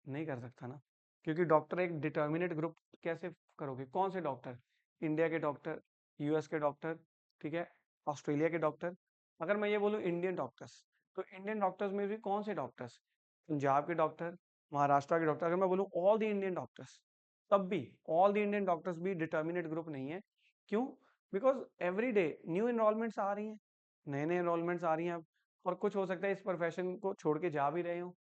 नहीं कर सकता ना, क्योंकि डॉक्टर एक डिटर्मिनेट ग्रुप कैसे करोगे? कौन से डॉक्टर? इंडिया के डॉक्टर, यूएस के डॉक्टर, ठीक है, ऑस्ट्रेलिया के डॉक्टर। अगर मैं ये बोलूँ इंडियन डॉक्टर्स, तो इंडियन डॉक्टर्स में भी कौन से डॉक्टर्स? पंजाब के डॉक्टर, महाराष्ट्र के डॉक्टर। अगर मैं बोलूँ ऑल द इंडियन डॉक्टर्स, तब भी ऑल द इंडियन डॉक्टर्स भी डिटर्मिनेट ग्रुप नहीं है। क्यों? Because every day new enrolments आ रही हैं, नए नए इनरोलमेंट्स आ रही हैं अब, और कुछ हो सकता है इस प्रोफेशन को छोड़ के जा भी रहे हो।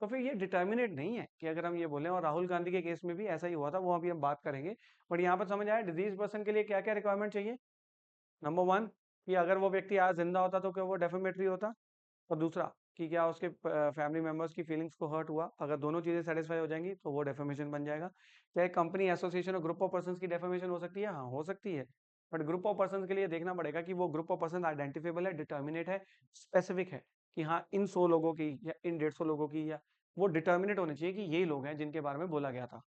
तो फिर ये डिटर्मिनेट नहीं है कि अगर हम ये बोलें, और राहुल गांधी के केस में भी ऐसा ही हुआ था, वो अभी हम बात करेंगे। बट यहाँ पर समझ आया डिजीज पर्सन के लिए क्या क्या रिक्वायरमेंट चाहिए। नंबर वन, कि अगर वो व्यक्ति आज जिंदा होता तो क्या वो डेफेमेटरी होता? और दूसरा, कि क्या उसके फैमिली मेंबर्स की फीलिंग्स को हर्ट हुआ? अगर दोनों चीजें सेटिस्फाई हो जाएंगी तो वो डेफेमेशन बन जाएगा। क्या एक कंपनी, एसोसिएशन और ग्रुप ऑफ पर्सन की डेफेमेशन हो सकती है? हाँ, हो सकती है। बट ग्रुप ऑफ पर्सन के लिए देखना पड़ेगा कि वो ग्रुप ऑफ पर्सन आइडेंटिफेबल है, डिटर्मिनेट है, स्पेसिफिक है, कि हाँ इन 100 लोगों की या इन 150 लोगों की, या वो डिटर्मिनेट होने चाहिए कि यही लोग हैं जिनके बारे में बोला गया था।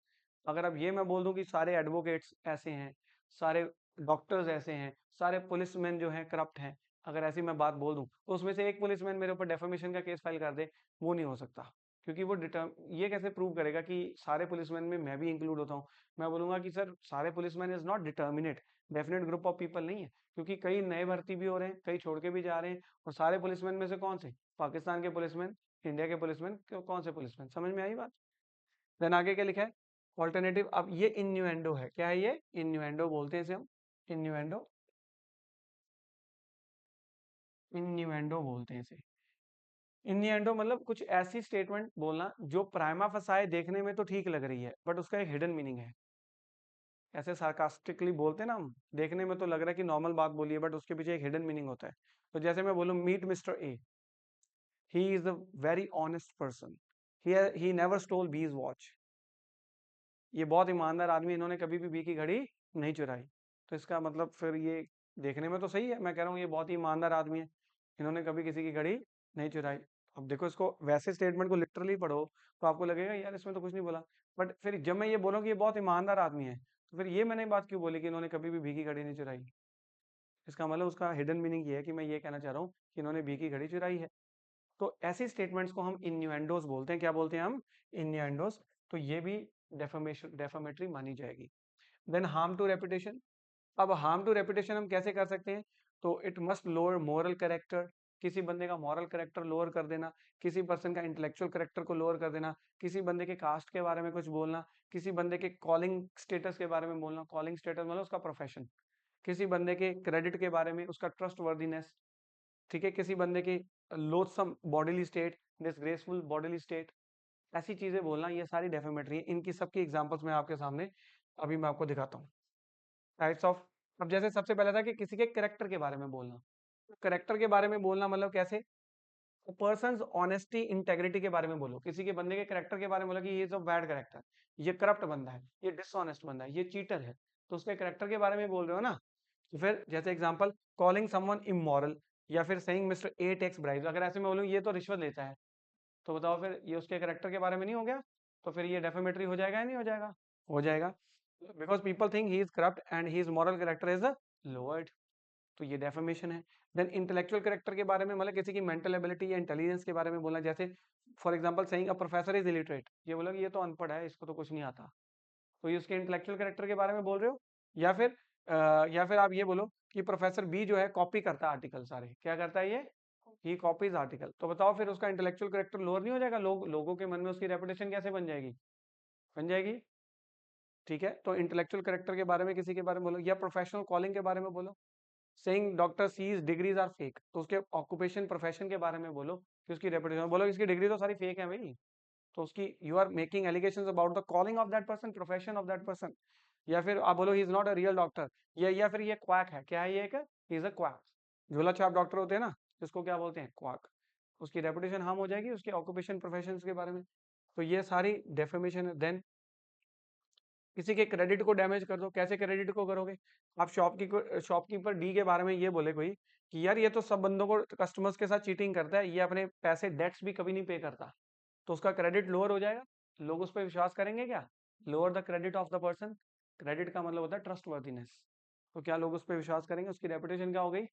अगर अब ये मैं बोल दूं कि सारे एडवोकेट्स ऐसे हैं, सारे डॉक्टर्स ऐसे हैं, सारे पुलिसमैन जो हैं करप्ट हैं, अगर ऐसी मैं बात बोल दूं, तो उसमें से एक पुलिसमैन मेरे ऊपर डेफेमेशन का केस फाइल कर दे, वो नहीं हो सकता। क्योंकि वो डिटर्म ये कैसे प्रूव करेगा कि सारे पुलिसमैन में मैं भी इंक्लूड होता हूँ? मैं बोलूंगा कि सर सारे policeman is not determinate, definite group of people नहीं है, क्योंकि कई नए भर्ती भी हो रहे हैं, कई छोड़ के भी जा रहे हैं। और सारे पुलिसमैन में से कौन से? पाकिस्तान के पुलिसमैन, इंडिया के पुलिसमैन, कौन से पुलिसमैन? समझ में आई बात? देन आगे क्या लिखा है? ऑल्टरनेटिव। अब ये इन्यूएंडो है, क्या है ये? इन्यूएंडो बोलते हैं इसे हम, इन्यूएंडो, इन्यूएंडो बोलते हैं इसे। इन्यूएंडो मतलब कुछ ऐसी स्टेटमेंट बोलना जो प्राइमा फसाए देखने में तो ठीक लग रही है, बट उसका एक हिडन मीनिंग है। ऐसे सार्कास्टिकली बोलते हैं ना हम, देखने में तो लग रहा है कि नॉर्मल बात बोली है, बट उसके पीछे एक हिडन मीनिंग होता है। तो जैसे मैं बोलूँ meet mister A, he is a very honest person, he never stole बीज वॉच। ये बहुत ईमानदार आदमी, इन्होंने कभी भी बी की घड़ी नहीं चुराई। तो इसका मतलब फिर ये देखने में तो सही है, मैं कह रहा हूँ ये बहुत ही ईमानदार आदमी है, इन्होंने कभी किसी की घड़ी नहीं चुराई। अब देखो इसको वैसे स्टेटमेंट को लिटरली पढ़ो तो आपको लगेगा यार इसमें तो कुछ नहीं बोला। बट फिर जब मैं ये बोलूँ कि ये बहुत ईमानदार आदमी है, तो फिर ये मैंने बात क्यों बोली कि इन्होंने कभी भी भीगी घड़ी नहीं चुराई? इसका मतलब उसका हिडन मीनिंग ये है कि मैं ये कहना चाह रहा हूँ कि इन्होंने भीगी घड़ी चुराई है। तो ऐसी स्टेटमेंट्स को हम इन्यूएंडोज बोलते हैं। क्या बोलते हैं हम? इन्यूएंडोज। तो ये भी डेफामेशन, डेफामेटरी मानी जाएगी। Then harm to reputation. अब हार्म टू रेपुटेशन हम कैसे कर सकते हैं? तो it must lower moral character, किसी बंदे का मॉरल कैरेक्टर लोअर कर देना, किसी पर्सन का इंटेलेक्चुअल कैरेक्टर को लोअर कर देना, किसी बंदे के कास्ट के बारे में कुछ बोलना, किसी बंदे के कॉलिंग स्टेटस के बारे में बोलना, कॉलिंग स्टेटस मतलब उसका प्रोफेशन, किसी बंदे के क्रेडिट के बारे में, उसका ट्रस्ट वर्दीनेस, ठीक है, किसी बंदे की loathsome bodily state, disgraceful bodily state, ऐसी चीजें बोलना, ये सारी डेफेमेटरी है। इनकी सबकी एग्जांपल्स मैं आपके सामने अभी मैं आपको दिखाता हूँ। टाइप्स ऑफ, अब जैसे सबसे पहला था कि किसी के करेक्टर के बारे में बोलना। करेक्टर के बारे में बोलना मतलब कैसे? पर्सन ऑनेस्टी इंटेग्रिटी के बारे में बोलो, किसी के बंदे के करेक्टर के बारे में बोलो कि ये इज अ बैड करेक्टर, ये करप्ट बंदा है, ये डिसऑनेस्ट बंदा है, ये चीटर है, तो उसके करेक्टर के बारे में बोल रहे हो ना। तो फिर जैसे एग्जांपल, कॉलिंग समवन इमोरल, या फिर saying mister A takes bribes, अगर ऐसे मैं बोलूँ ये तो रिश्वत लेता है, तो बताओ फिर ये उसके करेक्टर के बारे में नहीं हो गया? तो फिर ये डेफेमेटरी हो जाएगा या नहीं हो जाएगा? हो जाएगा, because people think he is corrupt and he is moral character is lowered, तो ये डेफेमेशन है। देन इंटेलेक्चुअल कैरेक्टर के बारे में मतलब किसी की मेंटल एबिलिटी या इंटेलिजेंस के बारे में बोलना, जैसे for example saying a professor is illiterate, ये बोला कि ये तो अनपढ़ है, इसको तो कुछ नहीं आता, तो ये उसके इंटेलेक्चुअल कैरेक्टर के बारे में बोल रहे हो। या फिर आप ये बोलो कि प्रोफेसर बी जो है कॉपी करता है आर्टिकल सारे, क्या करता है ये? ही कॉपीज आर्टिकल, तो बताओ फिर उसका इंटेलेक्चुअल कैरेक्टर लोअर नहीं हो जाएगा? लोगों के मन में उसकी रेपुटेशन कैसे बन जाएगी? बन जाएगी, ठीक है। तो इंटेलेक्चुअल कैरेक्टर के बारे में किसी के बारे में बोलो, या प्रोफेशनल कॉलिंग के बारे में बोलो, saying doctor C's degrees are fake, तो उसके ऑक्यूपेशन प्रोफेशन के बारे में बोलो कि उसकी रेपुटेशन, बोलो इसकी डिग्री तो सारी फेक है भाई, तो उसकी you are making allegations about the calling of that person, profession of that person. या फिर आप बोलो he is not a real doctor, या फिर ये क्वैक है, क्या है ये? एक ही इज अ क्वैक, झोला छाप डॉक्टर होते हैं ना, जिसको क्या बोलते हैं? क्वाक। उसकी रेपुटेशन हार्म हो जाएगी उसके ऑक्यूपेशन प्रोफेशंस के बारे में। तो ये सारी डेफेमेशन है। देन किसी के क्रेडिट को डैमेज कर दो, कैसे क्रेडिट को करोगे? आप शॉपकीपर डी के बारे में ये बोले कोई कि यार ये तो सब बंदों को कस्टमर्स के साथ चीटिंग करता है, ये अपने पैसे डेट्स भी कभी नहीं पे करता, तो उसका क्रेडिट लोअर हो जाएगा। लोग उस पर विश्वास करेंगे क्या? Lower the credit of the person. Credit का मतलब होता है ट्रस्टवर्थीनेस। तो क्या लोग उस पर विश्वास करेंगे? उसकी रेपुटेशन क्या हो गई?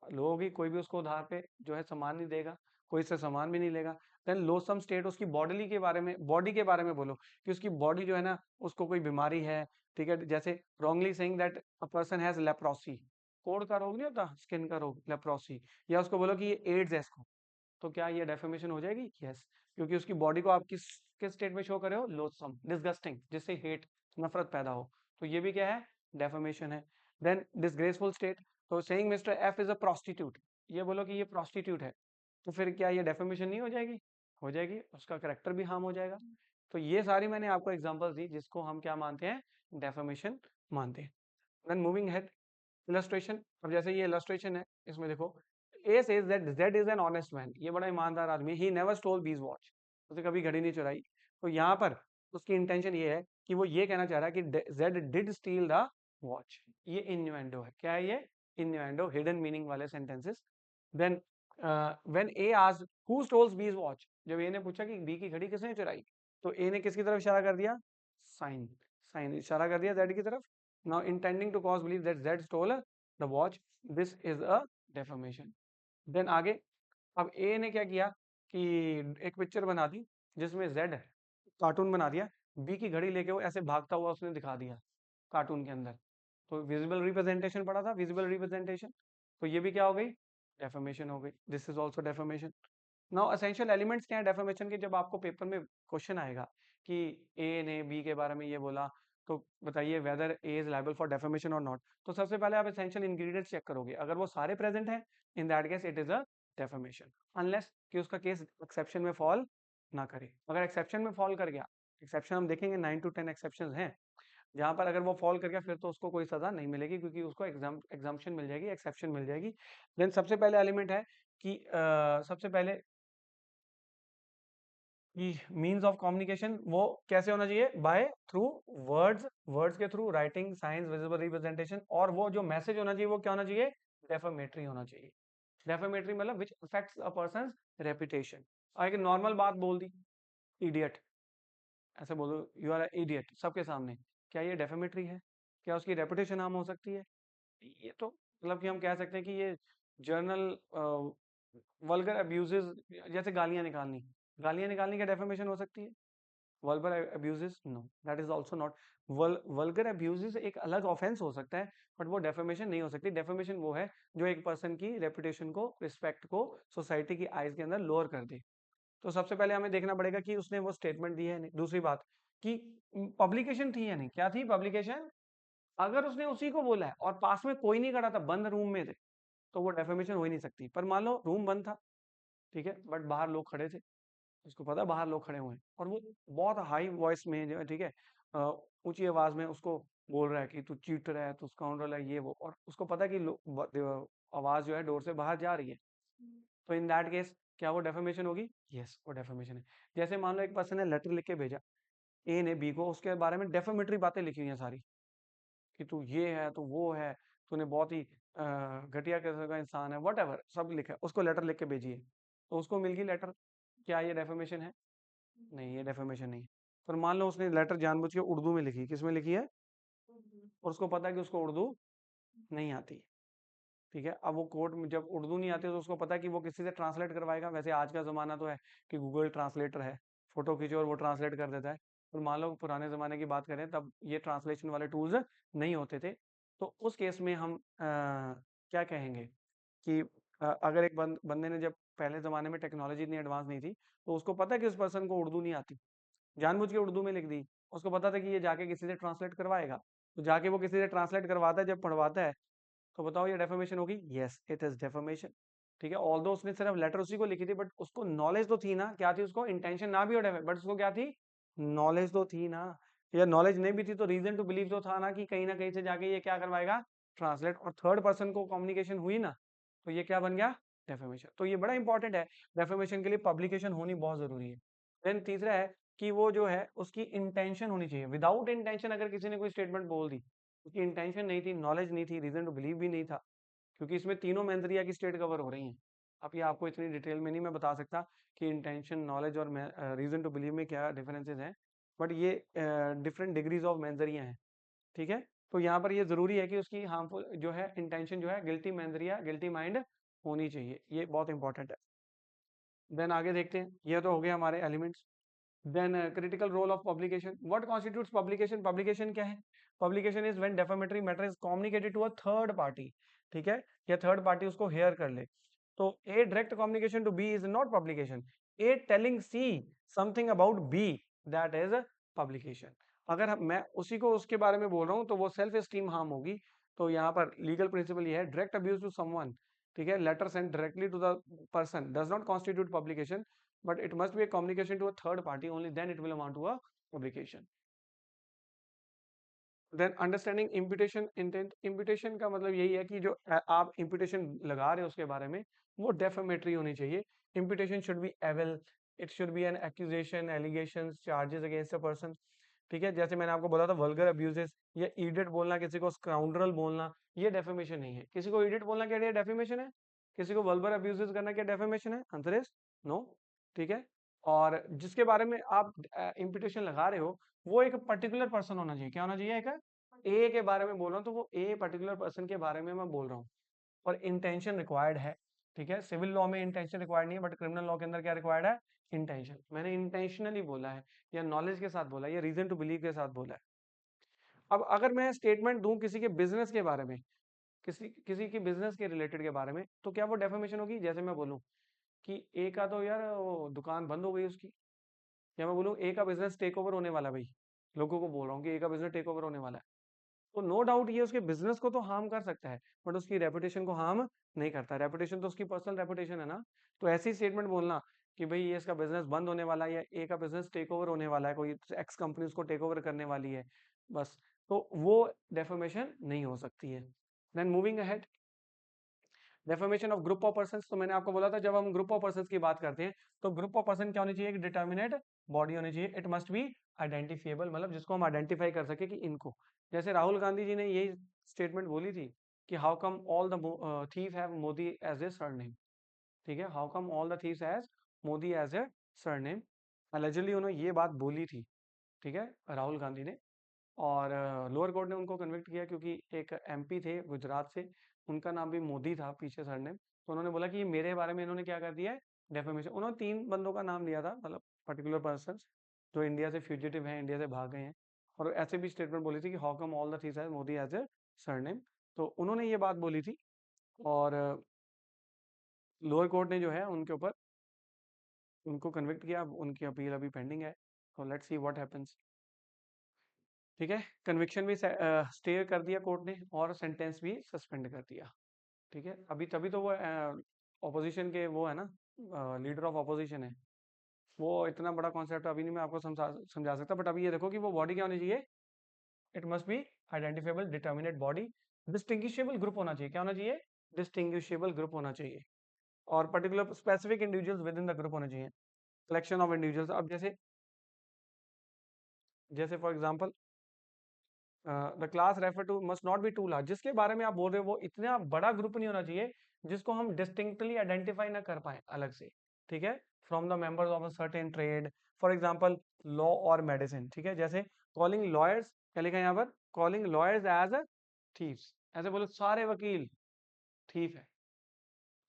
लोगों की, कोई भी उसको उधार पे जो है सामान नहीं देगा, कोई इससे सामान भी नहीं लेगा। देन लोसम स्टेट, उसकी बॉडी के बारे में बोलो कि उसकी बॉडी जो है ना, उसको कोई बीमारी है, ठीक है? जैसे wrongly saying that a person has leprosy, कोढ़ का रोग नहीं होता, स्किन का रोग, लेप्रोसी, या उसको बोलो कि ये एड्स है इसको, तो क्या ये डेफेमेशन हो जाएगी? यस, क्योंकि उसकी बॉडी को आप किस किस स्टेट में शो कर रहे हो? लोथसम, डिसगस्टिंग, जिससे हेट, नफरत पैदा हो, तो ये भी क्या है? डेफेमेशन है। देन डिसग्रेसफुल स्टेट, तो saying mister F is a prostitute, ये बोलो कि ये प्रोस्टिट्यूट है, तो फिर क्या ये डेफेमेशन नहीं हो जाएगी? हो जाएगी, उसका करेक्टर भी हार्म हो जाएगा। तो ये सारी मैंने आपको एग्जांपल्स दी जिसको हम क्या मानते हैं? डेफेमेशन मानते हैं। Then moving head, illustration. अब जैसे ये इलस्ट्रेशन है, इसमें देखो, A says that Z is an honest man, ये बड़ा ईमानदार आदमी, ही नेवर स्टोल बीज वॉच, उसने कभी घड़ी नहीं चुराई। तो यहाँ पर उसकी इंटेंशन ये है कि वो ये कहना चाह रहा है कि Z did steal the watch. ये इन्यूएंडो है। क्या है ये? इन्यूएंडो, हिडन मीनिंग वाले sentences. Then when A asked who stole his watch, जब ए ने पूछा कि बी की घड़ी किसने चुराई, तो ए ने किसकी तरफ इशारा कर दिया? साइन, साइन इशारा कर दिया जेड की तरफ। Now intending to cause believe that Z stole the watch, this is a defamation. देन आगे, अब ए ने क्या किया कि एक पिक्चर बना दी जिसमें जेड है, कार्टून बना दिया, बी की घड़ी लेके वो ऐसे भागता हुआ उसने दिखा दिया कार्टून के अंदर, तो विजिबल रिप्रेजेंटेशन पड़ा था, विजिबल रिप्रेजेंटेशन, तो ये भी क्या हो गई? डेफर्मेशन हो गई। This is also defamation. Now essential elements क्या है डेफर्मेशन के? जब आपको पेपर में क्वेश्चन आएगा कि ए ने बी के बारे में ये बोला, तो बताइए whether A is liable for defamation और नॉट, तो सबसे पहले आप एसेंशियल इंग्रेडिएंट्स चेक करोगे, अगर वो सारे प्रेजेंट हैं, in that case it is a defamation, unless कि उसका केस एक्सेप्शन में फॉल ना करे। अगर एक्सेप्शन में फॉल कर गया, एक्सेप्शन हम देखेंगे 9 to 10 एक्सेप्शन हैं, जहां पर अगर वो फॉल कर गया फिर तो उसको कोई सजा नहीं मिलेगी, क्योंकि उसको एग्जाम्पशन मिल जाएगी, एक्सेप्शन मिल जाएगी। देन सबसे पहले एलिमेंट है कि सबसे पहले कि मीन्स ऑफ कम्युनिकेशन वो कैसे होना चाहिए? बाय थ्रू वर्ड्स, वर्ड्स के through, writing, science, visible representation, और वो जो मैसेज होना चाहिए वो क्या होना चाहिए? डेफामेटरी होना चाहिए। डेफामेटरी मतलब which affects a persons reputation. एक नॉर्मल बात बोल दी, इडियट, ऐसे बोलो यू आर इडियट सबके सामने, क्या ये डेफामेटरी है? क्या उसकी रेपुटेशन हार्म हो सकती है? ये तो मतलब कि हम कह सकते हैं कि ये जर्नल वल्गर अब्यूजेस, जैसे गालियां निकालनी क्या डेफेमेशन हो सकती है? Vulgar abuses no, that is also not. Vulgar abuses एक अलग ऑफेंस हो सकता है, बट वो डेफेमेशन नहीं हो सकती। डेफेमेशन वो है जो एक पर्सन की रेपुटेशन को, रिस्पेक्ट को सोसाइटी की आइज के अंदर लोअर कर दे। तो सबसे पहले हमें देखना पड़ेगा कि उसने वो स्टेटमेंट दी है नहीं। दूसरी बात कि पब्लिकेशन थी या नहीं, क्या थी पब्लिकेशन? अगर उसने उसी को बोला है और पास में कोई नहीं खड़ा था, बंद रूम में थे, तो वो डेफेमेशन हो ही नहीं सकती। पर मान लो रूम बंद था, ठीक है, बट बाहर लोग खड़े थे, उसको पता है बाहर लोग खड़े हुए हैं, और वो बहुत हाई वॉइस में जो है, ठीक है, ऊंची आवाज में उसको बोल रहा है कि तू चीटर है, तू स्काउंड्रल है, ये वो, और उसको पता है कि आवाज जो है डोर से बाहर जा रही है, तो इन दैट केस क्या वो डेफेमेशन होगी? यस, वो डेफेमेशन है। जैसे मान लो एक पर्सन ने लेटर लिख के भेजा, ए ने बी को, उसके बारे में डेफेमेटरी बातें लिखी हुई हैं सारी, कि तू ये है, तू वो है, तूने बहुत ही घटिया किस्म का इंसान है, वट एवर सब लिखा है, उसको लेटर लिख के भेजिए, तो उसको मिल गई लेटर, क्या ये डेफेमेशन है? नहीं, ये डेफेमेशन नहीं। पर मान लो उसने लेटर जानबूझ के उर्दू में लिखी, किस में लिखी है, और उसको पता है कि उसको उर्दू नहीं आती, ठीक है, अब वो कोर्ट में जब उर्दू नहीं आती तो उसको पता है कि वो किसी से ट्रांसलेट करवाएगा। वैसे आज का जमाना तो है कि गूगल ट्रांसलेटर है, फोटो खींचो और वो ट्रांसलेट कर देता है, पर मान लो पुराने जमाने की बात करें तब ये ट्रांसलेशन वाले टूल्स नहीं होते थे, तो उस केस में हम क्या कहेंगे कि अगर एक बंदे ने, जब पहले जमाने में टेक्नोलॉजी इतनी एडवांस नहीं थी, तो उसको पता है कि उस पर्सन को उर्दू नहीं आती, जानबूझ के उर्दू में लिख दी, उसको पता था कि ये जाके किसी से ट्रांसलेट करवाएगा, तो जाके वो किसी से ट्रांसलेट करवाता है, जब पढ़वाता है, तो बताओ ये डेफर्मेशन होगी? Yes, it is defamation. ठीक है, ऑल्दो उसने सिर्फ लेटर उसी को लिखी थी, बट उसको नॉलेज तो थी ना, क्या थी उसको? इंटेंशन ना भी हो बट उसको क्या थी? नॉलेज तो थी ना। या नॉलेज नहीं भी थी तो रीजन टू बिलीव तो था ना कि कहीं ना कहीं से जाके ये क्या करवाएगा? ट्रांसलेट, और थर्ड पर्सन को कम्युनिकेशन हुई ना, तो ये क्या बन गया? डेफेमेशन। तो ये बड़ा इंपॉर्टेंट है, डेफेमेशन के लिए पब्लिकेशन होनी बहुत जरूरी है। देन तीसरा है कि वो जो है उसकी इंटेंशन होनी चाहिए। विदाउट इंटेंशन अगर किसी ने कोई स्टेटमेंट बोल दी, उसकी इंटेंशन नहीं थी, नॉलेज नहीं थी, रीजन टू बिलीव भी नहीं था, क्योंकि इसमें तीनों मेंदरिया की स्टेट कवर हो रही हैं। अब ये आपको इतनी डिटेल में नहीं मैं बता सकता कि इंटेंशन, नॉलेज और रीजन टू बिलीव में क्या डिफरेंसेस हैं, बट ये डिफरेंट डिग्रीज ऑफ मेंदरिया हैं, ठीक है। तो यहाँ पर ये जरूरी है कि उसकी हार्मफुल जो है इंटेंशन जो है गिल्टी मेंदरिया, गिल्टी माइंड होनी चाहिए, ये बहुत इंपॉर्टेंट है। देन आगे देखते हैं, ये तो हो गए हमारे elements. Then critical role of publication. What constitutes publication? Publication क्या है? Publication is when defamatory matter is communicated to a third party, ठीक है, या थर्ड पार्टी उसको हेयर कर ले। तो A direct communication to B is not publication. A telling C something about B, that is publication. अगर मैं उसी को उसके बारे में बोल रहा हूँ तो वो सेल्फ एस्टीम हार्म होगी। तो यहाँ पर लीगल प्रिंसिपल ये है, डायरेक्ट अब्यूज टू समवन, ठीक है, letter sent directly to the person does not constitute publication, but it must be a communication to a third party, only then it will amount to a publication. Then understanding imputation intent। imputation का मतलब यही है कि जो आप imputation लगा रहे हो उसके बारे में वो defamatory होनी चाहिए। imputation should be evil, it should be an accusation, allegations, charges against a person, ठीक है। जैसे मैंने आपको बोला था vulgar abuses, या idiot बोलना, किसी को scoundrel बोलना, ये defamation नहीं है। किसी को idiot बोलना क्या defamation है? किसी को vulgar abuses करना क्या defamation है? आंसर इज नो, ठीक है। और जिसके बारे में आप imputation लगा रहे हो वो एक पर्टिकुलर पर्सन होना चाहिए। क्या होना चाहिए? एक ए के बारे में बोल रहा हूँ तो वो ए पर्टिकुलर पर्सन के बारे में मैं बोल रहा हूँ, और इंटेंशन रिक्वायर्ड है, ठीक है। सिविल लॉ में इंटेंशन रिक्वायर्ड नहीं है, बट क्रिमिनल लॉ के अंदर क्या रिक्वायर्ड है? इंटेंशन। मैंने इंटेंशनली बोला है, या नॉलेज के साथ बोला है, या रीजन टू बिलीव के साथ बोला है। अब अगर मैं स्टेटमेंट दूं किसी के बिजनेस के बारे में, किसी किसी के बिजनेस के रिलेटेड के बारे में, तो क्या वो डेफामेशन होगी? जैसे मैं बोलूं कि ए का तो यार वो दुकान बंद हो गई उसकी, या मैं बोलूं ए का बिजनेस टेक ओवर होने वाला है, भाई लोगों को बोल रहा हूँ कि ए का बिजनेस टेक ओवर होने वाला है, तो नो डाउट ये उसके बिजनेस को तो हार्म कर सकता है, बट उसकी रेपुटेशन को हार्म नहीं करता। रेपुटेशन तो उसकी पर्सनल रेपुटेशन है ना। तो ऐसी स्टेटमेंट बोलना कि भाई ये इसका बिजनेस बंद होने वाला है, या ए का बिजनेस टेक ओवर होने वाला है, कोई एक्स कंपनी उसको टेक ओवर करने वाली है, बस, तो वो डेफर्मेशन नहीं हो सकती है। Then moving ahead, defamation of group of person. तो मैंने आपको बोला था जब हम ग्रुप ऑफ पर्सन की बात करते हैं तो ग्रुप ऑफ पर्सन क्या होनी चाहिए? एक डिटर्मिनेट बॉडी होनी चाहिए। इट मस्ट बी आइडेंटिफिएबल, मतलब जिसको हम आइडेंटिफाई कर सके कि इनको, जैसे राहुल गांधी जी ने यही स्टेटमेंट बोली थी कि how come all the thieves have Modi as a surname, ठीक है, how come all the thieves has Modi as a surname. Allegedly उन्होंने ये बात बोली थी, ठीक है, राहुल गांधी ने। और लोअर कोर्ट ने उनको कन्विक्ट किया क्योंकि एक एमपी थे गुजरात से, उनका नाम भी मोदी था पीछे सरनेम, तो उन्होंने बोला कि मेरे बारे में इन्होंने क्या कर दिया है? डेफेमेशन। उन्होंने 3 बंदों का नाम लिया था, मतलब पर्टिकुलर पर्सन जो इंडिया से फ्यूजिटिव हैं, इंडिया से भाग गए हैं, और ऐसे भी स्टेटमेंट बोली थी कि how come all the thieves Modi as a surname. तो उन्होंने ये बात बोली थी, और लोअर कोर्ट ने जो है उनके ऊपर उनको कन्विक्ट किया। अब उनकी अपील अभी पेंडिंग है, तो लेट्स सी व्हाट हैपेंस, ठीक है। कन्विक्शन भी स्टे कर दिया कोर्ट ने, और सेंटेंस भी सस्पेंड कर दिया, ठीक है। अभी तभी तो वो ऑपोजिशन के वो है ना, लीडर ऑफ ऑपोजिशन है, वो इतना बड़ा कॉन्सेप्ट अभी नहीं मैं आपको समझा सकता, बट अभी ये देखो कि वो बॉडी क्या होनी चाहिए? It must B identifiable determinate body, distinguishable group होना चाहिए। क्या होना चाहिए? डिस्टिंग्विशेबल ग्रुप होना चाहिए, और particular specific individuals within the group होने चाहिए, कलेक्शन ऑफ इंडिविजुअल्स। अब जैसे जैसे for example the class refer to must not be too large, जिसके बारे में आप बोल रहे हो वो इतना बड़ा ग्रुप नहीं होना चाहिए जिसको हम डिस्टिंक्टली आइडेंटिफाई ना कर पाए अलग से, ठीक है, from the members of a certain trade, for example law और मेडिसिन, ठीक है। जैसे कॉलिंग लॉयर्स, क्या लिखा है यहाँ पर? Calling lawyers as a thieves, ऐसे बोलो सारे वकील थीफ है।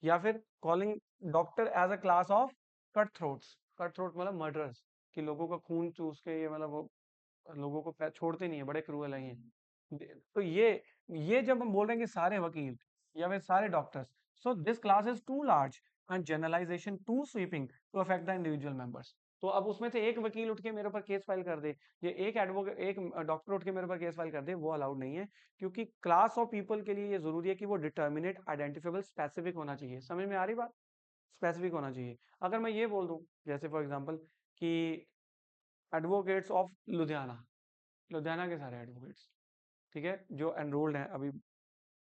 या फिर calling doctor as a class of cut throats, cut throat मतलब मर्डरर्स, कि लोगों का खून चूस के ये मतलब वो लोगों को छोड़ते नहीं है, बड़े क्रूअल है ये। तो ये जब हम बोल रहे हैं कि सारे वकील या फिर सारे doctors, so this class is too large and generalisation too sweeping to affect the individual members. तो अब उसमें से एक वकील उठ के मेरे ऊपर केस फाइल कर दे, ये एक एडवोकेट, एक डॉक्टर उठ के मेरे ऊपर केस फाइल कर दे, वो अलाउड नहीं है, क्योंकि क्लास ऑफ पीपल के लिए ये जरूरी है कि वो डिटर्मिनेट, आइडेंटिफेबल, स्पेसिफिक होना चाहिए। समझ में आ रही बात? स्पेसिफिक होना चाहिए। अगर मैं ये बोल दूं जैसे फॉर एग्जांपल कि एडवोकेट्स ऑफ लुधियाना, लुधियाना के सारे एडवोकेट्स, ठीक है, जो एनरोल्ड हैं अभी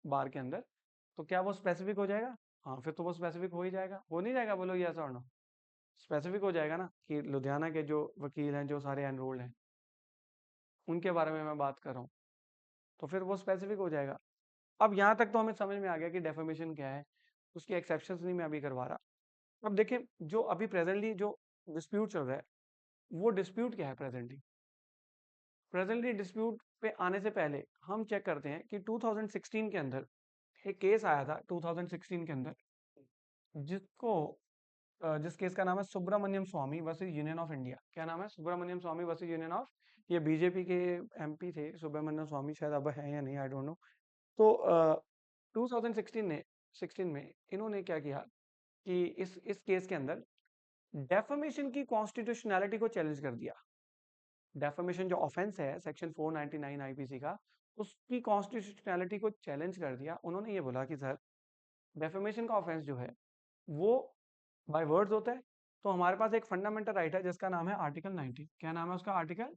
बार के अंदर, तो क्या वो स्पेसिफिक हो जाएगा? हाँ फिर तो वो स्पेसिफिक हो ही जाएगा, हो नहीं जाएगा, बोलो यस और नो। स्पेसिफिक हो जाएगा ना कि लुधियाना के जो वकील हैं जो सारे एनरोल्ड हैं उनके बारे में मैं बात कर रहा हूँ, तो फिर वो स्पेसिफिक हो जाएगा। अब यहाँ तक तो हमें समझ में आ गया कि डेफेमेशन क्या है, उसकी एक्सेप्शंस नहीं मैं अभी करवा रहा। अब देखें जो अभी प्रेजेंटली जो डिस्प्यूट चल रहा है वो डिस्प्यूट क्या है प्रेजेंटली। प्रेजेंटली डिस्प्यूट पे आने से पहले हम चेक करते हैं कि 2016 के अंदर एक केस आया था 2016 के अंदर, जिसको जिस केस का नाम है सुब्रमण्यम स्वामी वर्सेस यूनियन ऑफ इंडिया। क्या नाम है? सुब्रमण्यम स्वामी वर्सेस यूनियन ऑफ, ये बीजेपी के एमपी थे सुब्रमण्यम स्वामी, शायद अब है या नहीं, आई डोंट नो। तो 2016 में इन्होंने क्या किया कि इस केस के अंदर डेफमेशन की कॉन्स्टिट्यूशनैलिटी को चैलेंज कर दिया। डेफमेशन जो ऑफेंस है सेक्शन 499 आईपीसी का, उसकी कॉन्स्टिट्यूशनैलिटी को चैलेंज कर दिया। उन्होंने ये बोला कि सर डेफमेशन का ऑफेंस जो है वो बाय वर्ड्स होता है, तो हमारे पास एक फंडामेंटल राइट है जिसका नाम है आर्टिकल 19। क्या नाम है उसका? Article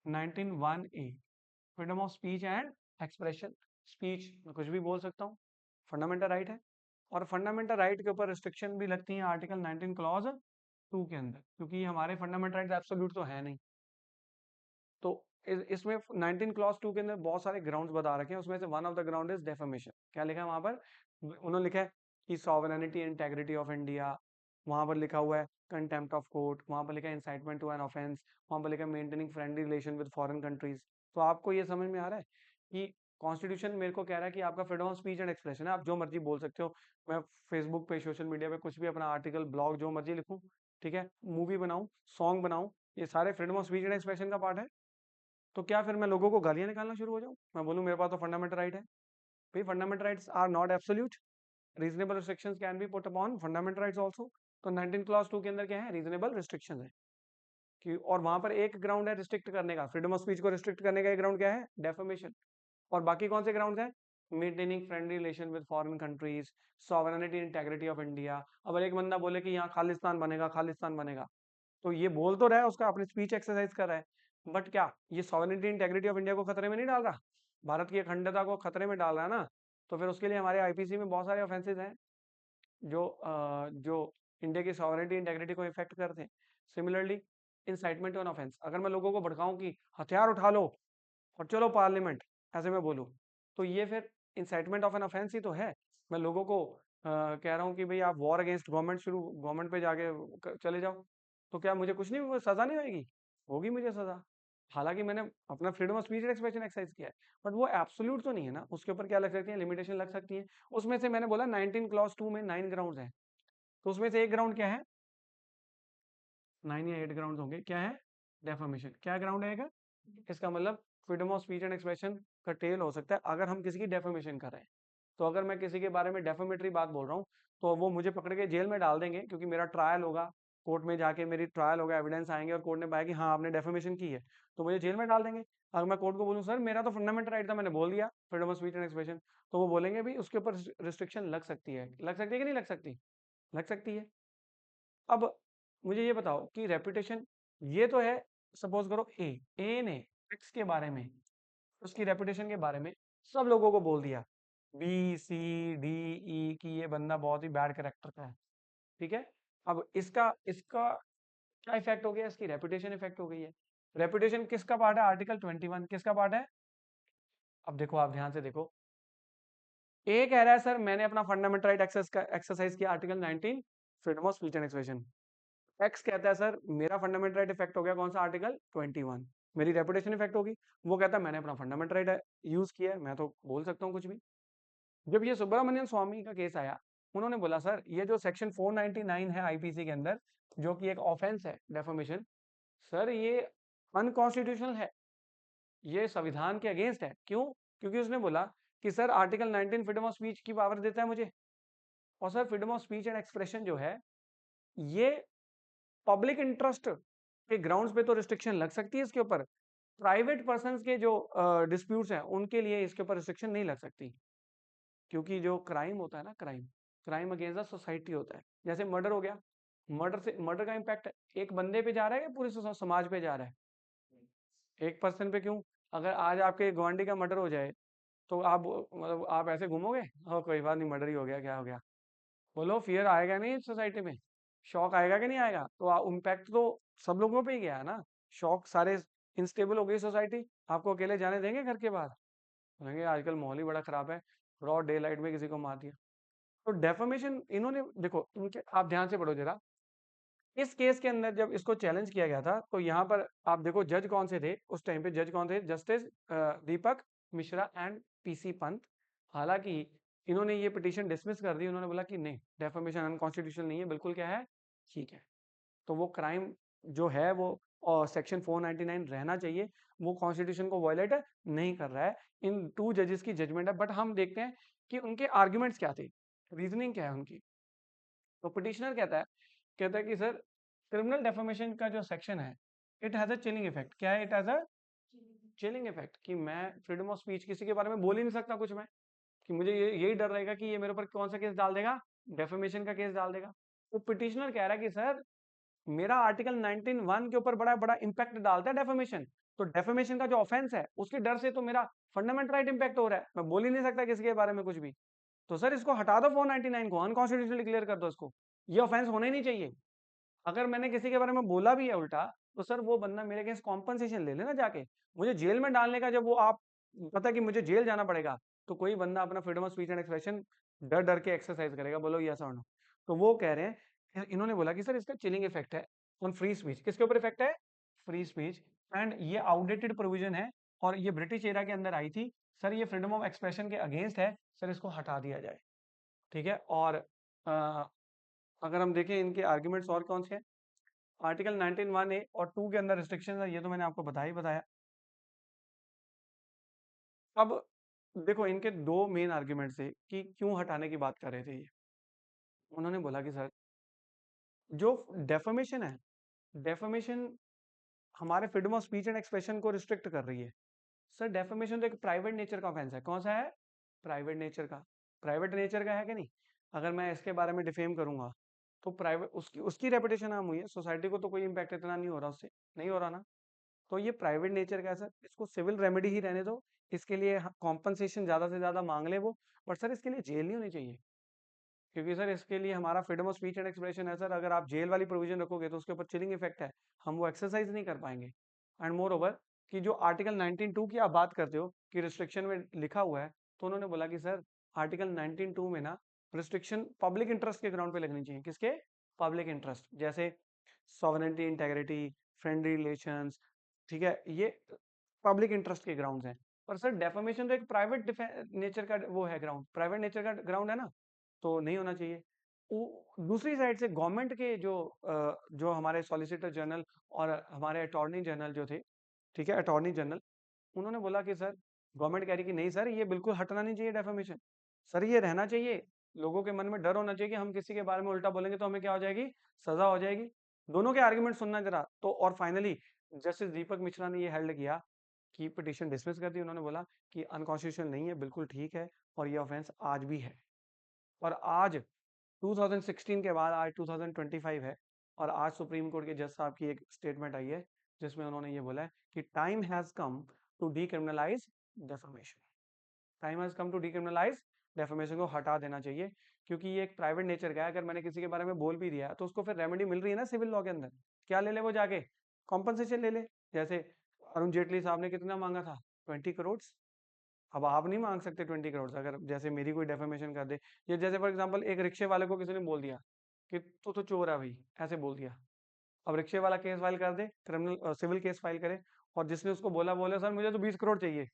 19(1)(a), freedom of speech and expression. Speech मैं कुछ भी बोल सकता हूँ, फंडामेंटल राइट है। और फंडामेंटल राइट के ऊपर रिस्ट्रिक्शन भी लगती है आर्टिकल 19 क्लॉज 2 के अंदर, क्योंकि हमारे फंडामेंटल राइट एब्सोल्यूट तो है नहीं। तो इसमें 19 क्लॉज 2 के अंदर बहुत सारे ग्राउंड्स बता रखे हैं, उसमें से one of the ground is defamation. क्या लिखा है वहां पर? उन्होंने लिखा है कि सॉवरेनिटी इंटेग्रिटी ऑफ इंडिया, वहां पर लिखा हुआ है कंटेम्प्ट ऑफ कोर्ट, वहां पर लिखा है इंसाइटमेंट टू एन ऑफेंस, वहां पर लिखा है maintaining friendly relation with foreign countries. तो आपको ये समझ में आ रहा है कि कॉन्स्टिट्यूशन मेरे को कह रहा है कि आपका freedom of speech and expression है, आप जो मर्जी बोल सकते हो। मैं फेसबुक पे, सोशल मीडिया पे कुछ भी अपना आर्टिकल, ब्लॉग जो मर्जी लिखूं, ठीक है, मूवी बनाऊं, सॉन्ग बनाऊं, ये सारे freedom of speech and expression का पार्ट है। तो क्या फिर मैं लोगों को गालियां निकालना शुरू हो जाऊं? मैं बोलूं मेरे पास तो फंडामेंटल राइट है? भाई fundamental rights are not absolute, reasonable restrictions can be put upon fundamental rights also. तो 19 क्लॉज 2 के अंदर क्या है? रीजनेबल रिस्ट्रिक्शन है कि, और वहां पर एक ग्राउंड है रिस्ट्रिक्ट करने का, फ्रीडम ऑफ स्पीच को रिस्ट्रिक्ट करने का एक ग्राउंड क्या है? डेफेमेशन। और बाकी कौन से ग्राउंड हैं? Maintaining friendly relation with foreign countries, sovereignty integrity of India. अगर एक बंदा बोले कि यहाँ खालिस्तान बनेगा, खालिस्तान बनेगा, तो ये बोल तो रहा है, उसका अपनी स्पीच एक्सरसाइज कर रहा है, बट क्या ये सॉवरेनिटी इंटेग्रिटी ऑफ इंडिया को खतरे में नहीं डाल रहा? भारत की अखंडता को खतरे में डाल रहा है ना? तो फिर उसके लिए हमारे आईपीसी में बहुत सारे ऑफेंसेस हैं जो इंडिया की सॉवरेनिटी इंटेग्रिटी को इफेक्ट करते हैं। Similarly incitement to an offence, अगर मैं लोगों को भड़काऊं कि हथियार उठा लो और चलो पार्लियामेंट, ऐसे मैं बोलूं, तो ये फिर इंसाइटमेंट ऑफ एन ऑफेंस ही तो है। मैं लोगों को कह रहा हूँ कि भाई आप वॉर अगेंस्ट गवर्नमेंट शुरू, गवर्नमेंट पे जाके चले जाओ, तो क्या मुझे कुछ नहीं, सजा नहीं होगी? होगी मुझे सजा। हालांकि मैंने अपना freedom of speech expression exercise किया है, बट वो एब्सोल्यूट तो नहीं है ना, उसके ऊपर क्या लग सकती है? लिमिटेशन लग सकती है। उसमें से मैंने बोला 19 क्लॉज 2 में 9 ग्राउंड हैं, तो उसमें से एक ग्राउंड क्या है? 9 या 8 ग्राउंड होंगे, क्या है? डेफामेशन। क्या ग्राउंड है? इसका मतलब freedom of speech and expression का टेल हो सकता है अगर हम किसी की डेफेमेशन कर रहे हैं। तो अगर मैं किसी के बारे में डेफेमेटरी बात बोल रहा हूँ, तो वो मुझे पकड़ के जेल में डाल देंगे, क्योंकि मेरा ट्रायल होगा, कोर्ट में जाके मेरी ट्रायल होगा, एविडेंस आएंगे और कोर्ट ने पाया कि हाँ आपने डेफेमेशन की है, तो मुझे जेल में डाल देंगे। अगर मैं कोर्ट को बोलूँ सर मेरा तो फंडामेंटल राइट था, मैंने बोल दिया freedom of speech and expression, तो वो बोलेंगे भी उसके ऊपर रिस्ट्रिक्शन लग सकती है। लग सकती है कि नहीं लग सकती? लग सकती है। अब मुझे ये बताओ कि रेपुटेशन, ये तो है, सपोज करो ए ने एक्स के बारे में, उसकी रेपुटेशन के बारे में सब लोगों को बोल दिया, बी सी डी ई, की ये बंदा बहुत ही बैड कैरेक्टर का है, ठीक है। अब इसका इसका क्या इफेक्ट हो गया? इसकी रेपुटेशन इफेक्ट हो गई है। रेपुटेशन किसका पार्ट है? आर्टिकल 21 किसका पार्ट है? अब देखो, आप ध्यान से देखो, ए कह रहा है सर मैंने अपना फंडामेंटल राइट एक्सरसाइज किया, article 19 freedom of speech and expression. X कहता है सर मेरा फंडामेंटल राइट इफेक्ट हो गया, कौन सा? आर्टिकल 21, मेरी रेपुटेशन इफेक्ट होगी। वो कहता है मैंने अपना फंडामेंटल राइट यूज किया है, मैं तो बोल सकता हूँ कुछ भी। जब ये सुब्रमण्यम स्वामी का केस आया, उन्होंने बोला सर ये जो सेक्शन 499 है आईपीसी के अंदर, जो कि एक ऑफेंस है डेफेमेशन, सर ये अनकॉन्स्टिट्यूशनल है, ये संविधान के अगेंस्ट है। क्यों? क्योंकि उसने बोला कि sir article 19 freedom of speech की पावर देता है मुझे, और sir freedom of speech and expression जो है ये पब्लिक इंटरेस्ट के ग्राउंड्स पे तो रिस्ट्रिक्शन लग सकती है इसके ऊपर, प्राइवेट पर्संस के जो डिस्प्यूट्स हैं उनके लिए इसके ऊपर रिस्ट्रिक्शन नहीं लग सकती। क्योंकि जो क्राइम होता है ना, crime crime against the society होता है। जैसे मर्डर हो गया, मर्डर का इम्पैक्ट एक बंदे पे जा रहा है या पूरे समाज पे जा रहा है? एक पर्सन पे क्यों? अगर आज आपके गवांडी का मर्डर हो जाए, तो आप मतलब आप ऐसे घूमोगे, हाँ कोई बात नहीं, मर्डर ही हो गया, क्या हो गया, बोलो फियर आएगा नहीं सोसाइटी में, शॉक आएगा कि नहीं आएगा? तो इम्पैक्ट तो सब लोगों पे ही गया है ना। शॉक, सारे इंस्टेबल हो गई सोसाइटी, आपको अकेले जाने देंगे घर के बाहर? बोलेंगे आजकल माहौल ही बड़ा खराब है, ब्रॉड डे लाइट में किसी को मार दिया। तो डेफामेशन इन्होंने देखो, इनके आप ध्यान से पढ़ो जरा। इस केस के अंदर जब इसको चैलेंज किया गया था, तो यहाँ पर आप देखो जज कौन से थे उस टाइम पे, जज कौन थे? Justice Deepak Mishra and PC Pant. हालांकि इन्होंने ये पिटीशन डिसमिस कर दी, उन्होंने बोला कि नहीं, डेफामेशन अनकॉन्स्टिट्यूशनल नहीं है, बिल्कुल क्या है, ठीक है। तो वो क्राइम जो है वो सेक्शन 499 रहना चाहिए, वो कॉन्स्टिट्यूशन को वायलेट नहीं कर रहा है। इन टू जजेस की जजमेंट है, बट हम देखते हैं कि उनके आर्ग्यूमेंट्स क्या थे, रीजनिंग क्या है उनकी। तो पिटिशनर कहता है कि सर, क्रिमिनल डेफामेशन का जो सेक्शन है, it has a chilling effect. क्या है? It has a chilling effect, कि मैं फ्रीडम ऑफ स्पीच किसी के बारे में बोल ही नहीं सकता कुछ, मैं कि मुझे यही डर रहेगा कि ये मेरे ऊपर कौन सा केस डाल देगा, डेफेमेशन का केस डाल देगा। तो पिटिशनर कह रहा है कि सर, मेरा आर्टिकल 19(1) के ऊपर बड़ा बड़ा इंपैक्ट डालता है डेफेमेशन। तो डेफेमेशन का जो ऑफेंस है उसके डर से तो मेरा फंडामेंटल राइट इंपैक्ट हो रहा है, मैं बोल ही नहीं सकता किसी के बारे में कुछ भी। तो सर इसको हटा दो, 499 को अनकॉन्स्टिट्यूशनल डिक्लेयर कर दो इसको, ये ऑफेंस होना ही नहीं चाहिए। अगर मैंने किसी के बारे में बोला भी है उल्टा, तो सर वो बंदा मेरे अगेंस्ट कॉम्पनसेशन ले लेना जाके। मुझे जेल में डालने का, जब वो आप पता कि मुझे जेल जाना पड़ेगा, तो कोई बंदा अपना freedom of speech and expression डर डर के एक्सरसाइज करेगा। बोलो यस और नो। तो वो कह रहे हैं, इन्होंने बोला कि सर इसका चिलिंग इफेक्ट है ऑन फ्री स्पीच। किसके ऊपर इफेक्ट है? Free speech. एंड ये आउटडेटेड प्रोविजन है, और ये ब्रिटिश एरा के अंदर आई थी। सर ये फ्रीडम ऑफ एक्सप्रेशन के अगेंस्ट है, सर इसको हटा दिया जाए। ठीक है। और अगर हम देखें इनके आर्ग्यूमेंट्स और कौन से हैं, आर्टिकल 19(1)(a) और 2 के अंदर रिस्ट्रिक्शन है, ये तो मैंने आपको बताया। अब देखो इनके दो मेन आर्ग्यूमेंट थे कि क्यों हटाने की बात कर रहे थे ये। उन्होंने बोला कि सर, जो डेफमेशन है, डेफमेशन हमारे freedom of speech and expression को रिस्ट्रिक्ट कर रही है। सर डेफमेशन तो एक प्राइवेट नेचर का ऑफेंस है। कौन सा है? प्राइवेट नेचर का। प्राइवेट नेचर का है कि नहीं? अगर मैं इसके बारे में डिफेम करूंगा, तो प्राइवेट उसकी उसकी रेपुटेशन हार्म हुई है, सोसाइटी को तो कोई इम्पैक्ट इतना नहीं हो रहा उससे, नहीं हो रहा ना। तो ये प्राइवेट नेचर का है सर, इसको सिविल रेमेडी ही रहने दो। इसके लिए कॉम्पनसेशन ज्यादा से ज्यादा मांग ले वो, बट सर इसके लिए जेल नहीं होनी चाहिए। क्योंकि सर इसके लिए हमारा freedom of speech and expression है सर, अगर आप जेल वाली प्रोविजन रखोगे तो उसके ऊपर चिलिंग इफेक्ट है, हम वो एक्सरसाइज नहीं कर पाएंगे। एंड मोर ओवर, कि जो आर्टिकल 19(2) की आप बात करते हो कि रिस्ट्रिक्शन में लिखा हुआ है, तो उन्होंने बोला कि सर आर्टिकल 19(2) में ना रिस्ट्रिक्शन पब्लिक इंटरेस्ट के ग्राउंड पे लगनी चाहिए। किसके? पब्लिक इंटरेस्ट, जैसे सॉवरेनिटी, इंटेग्रिटी, फ्रेंडली रिलेशंस। ठीक है, ये पब्लिक इंटरेस्ट के ग्राउंड्स हैं। पर सर डेफामेशन तो एक प्राइवेट नेचर का वो है, ग्राउंड प्राइवेट नेचर का ग्राउंड है ना, तो नहीं होना चाहिए। दूसरी साइड से गवर्नमेंट के जो हमारे सॉलिसिटर जनरल और हमारे अटॉर्नी जनरल जो थे, ठीक है, अटॉर्नी जनरल, उन्होंने बोला कि सर, गवर्नमेंट कह रही कि नहीं सर, ये बिल्कुल हटना नहीं चाहिए डेफामेशन। सर ये रहना चाहिए, लोगों के मन में डर होना चाहिए कि हम किसी के बारे में उल्टा बोलेंगे तो हमें क्या हो जाएगी, सजा हो जाएगी। दोनों के आर्गुमेंट सुनना जरा। तो और फाइनली जस्टिस दीपक मिश्रा ने ये हेल्ड किया कि पिटीशन डिसमिस कर दी। उन्होंने बोला कि अनकॉन्स्टिट्यूशनल नहीं है, बिल्कुल ठीक है, और ये ऑफेंस आज भी है। और आज 2016 के बाद आज 2025 है, और आज सुप्रीम कोर्ट के जज साहब की एक स्टेटमेंट आई है, जिसमें उन्होंने ये बोला है कि time has come to decriminalise defamation. Time has come to decriminalise defamation को हटा देना चाहिए, क्योंकि ये एक प्राइवेट नेचर का है। अगर मैंने किसी के बारे में बोल भी दिया तो उसको फिर रेमेडी मिल रही है ना सिविल लॉ के अंदर। क्या ले ले वो जाके? कॉम्पनसेशन ले ले। जैसे अरुण जेटली साहब ने कितना मांगा था? 20 करोड़। अब आप नहीं मांग सकते 20 करोड़, अगर जैसे मेरी कोई डेफेमेशन कर दे। ये जैसे फॉर एग्जांपल एक रिक्शे वाले को किसी ने बोल दिया कि तू तो चोर है भाई, ऐसे बोल दिया। अब रिक्शे वाला केस फाइल कर दे, क्रिमिनल सिविल केस फाइल करे, और जिसने उसको बोला बोले सर मुझे तो 20 करोड़ चाहिए।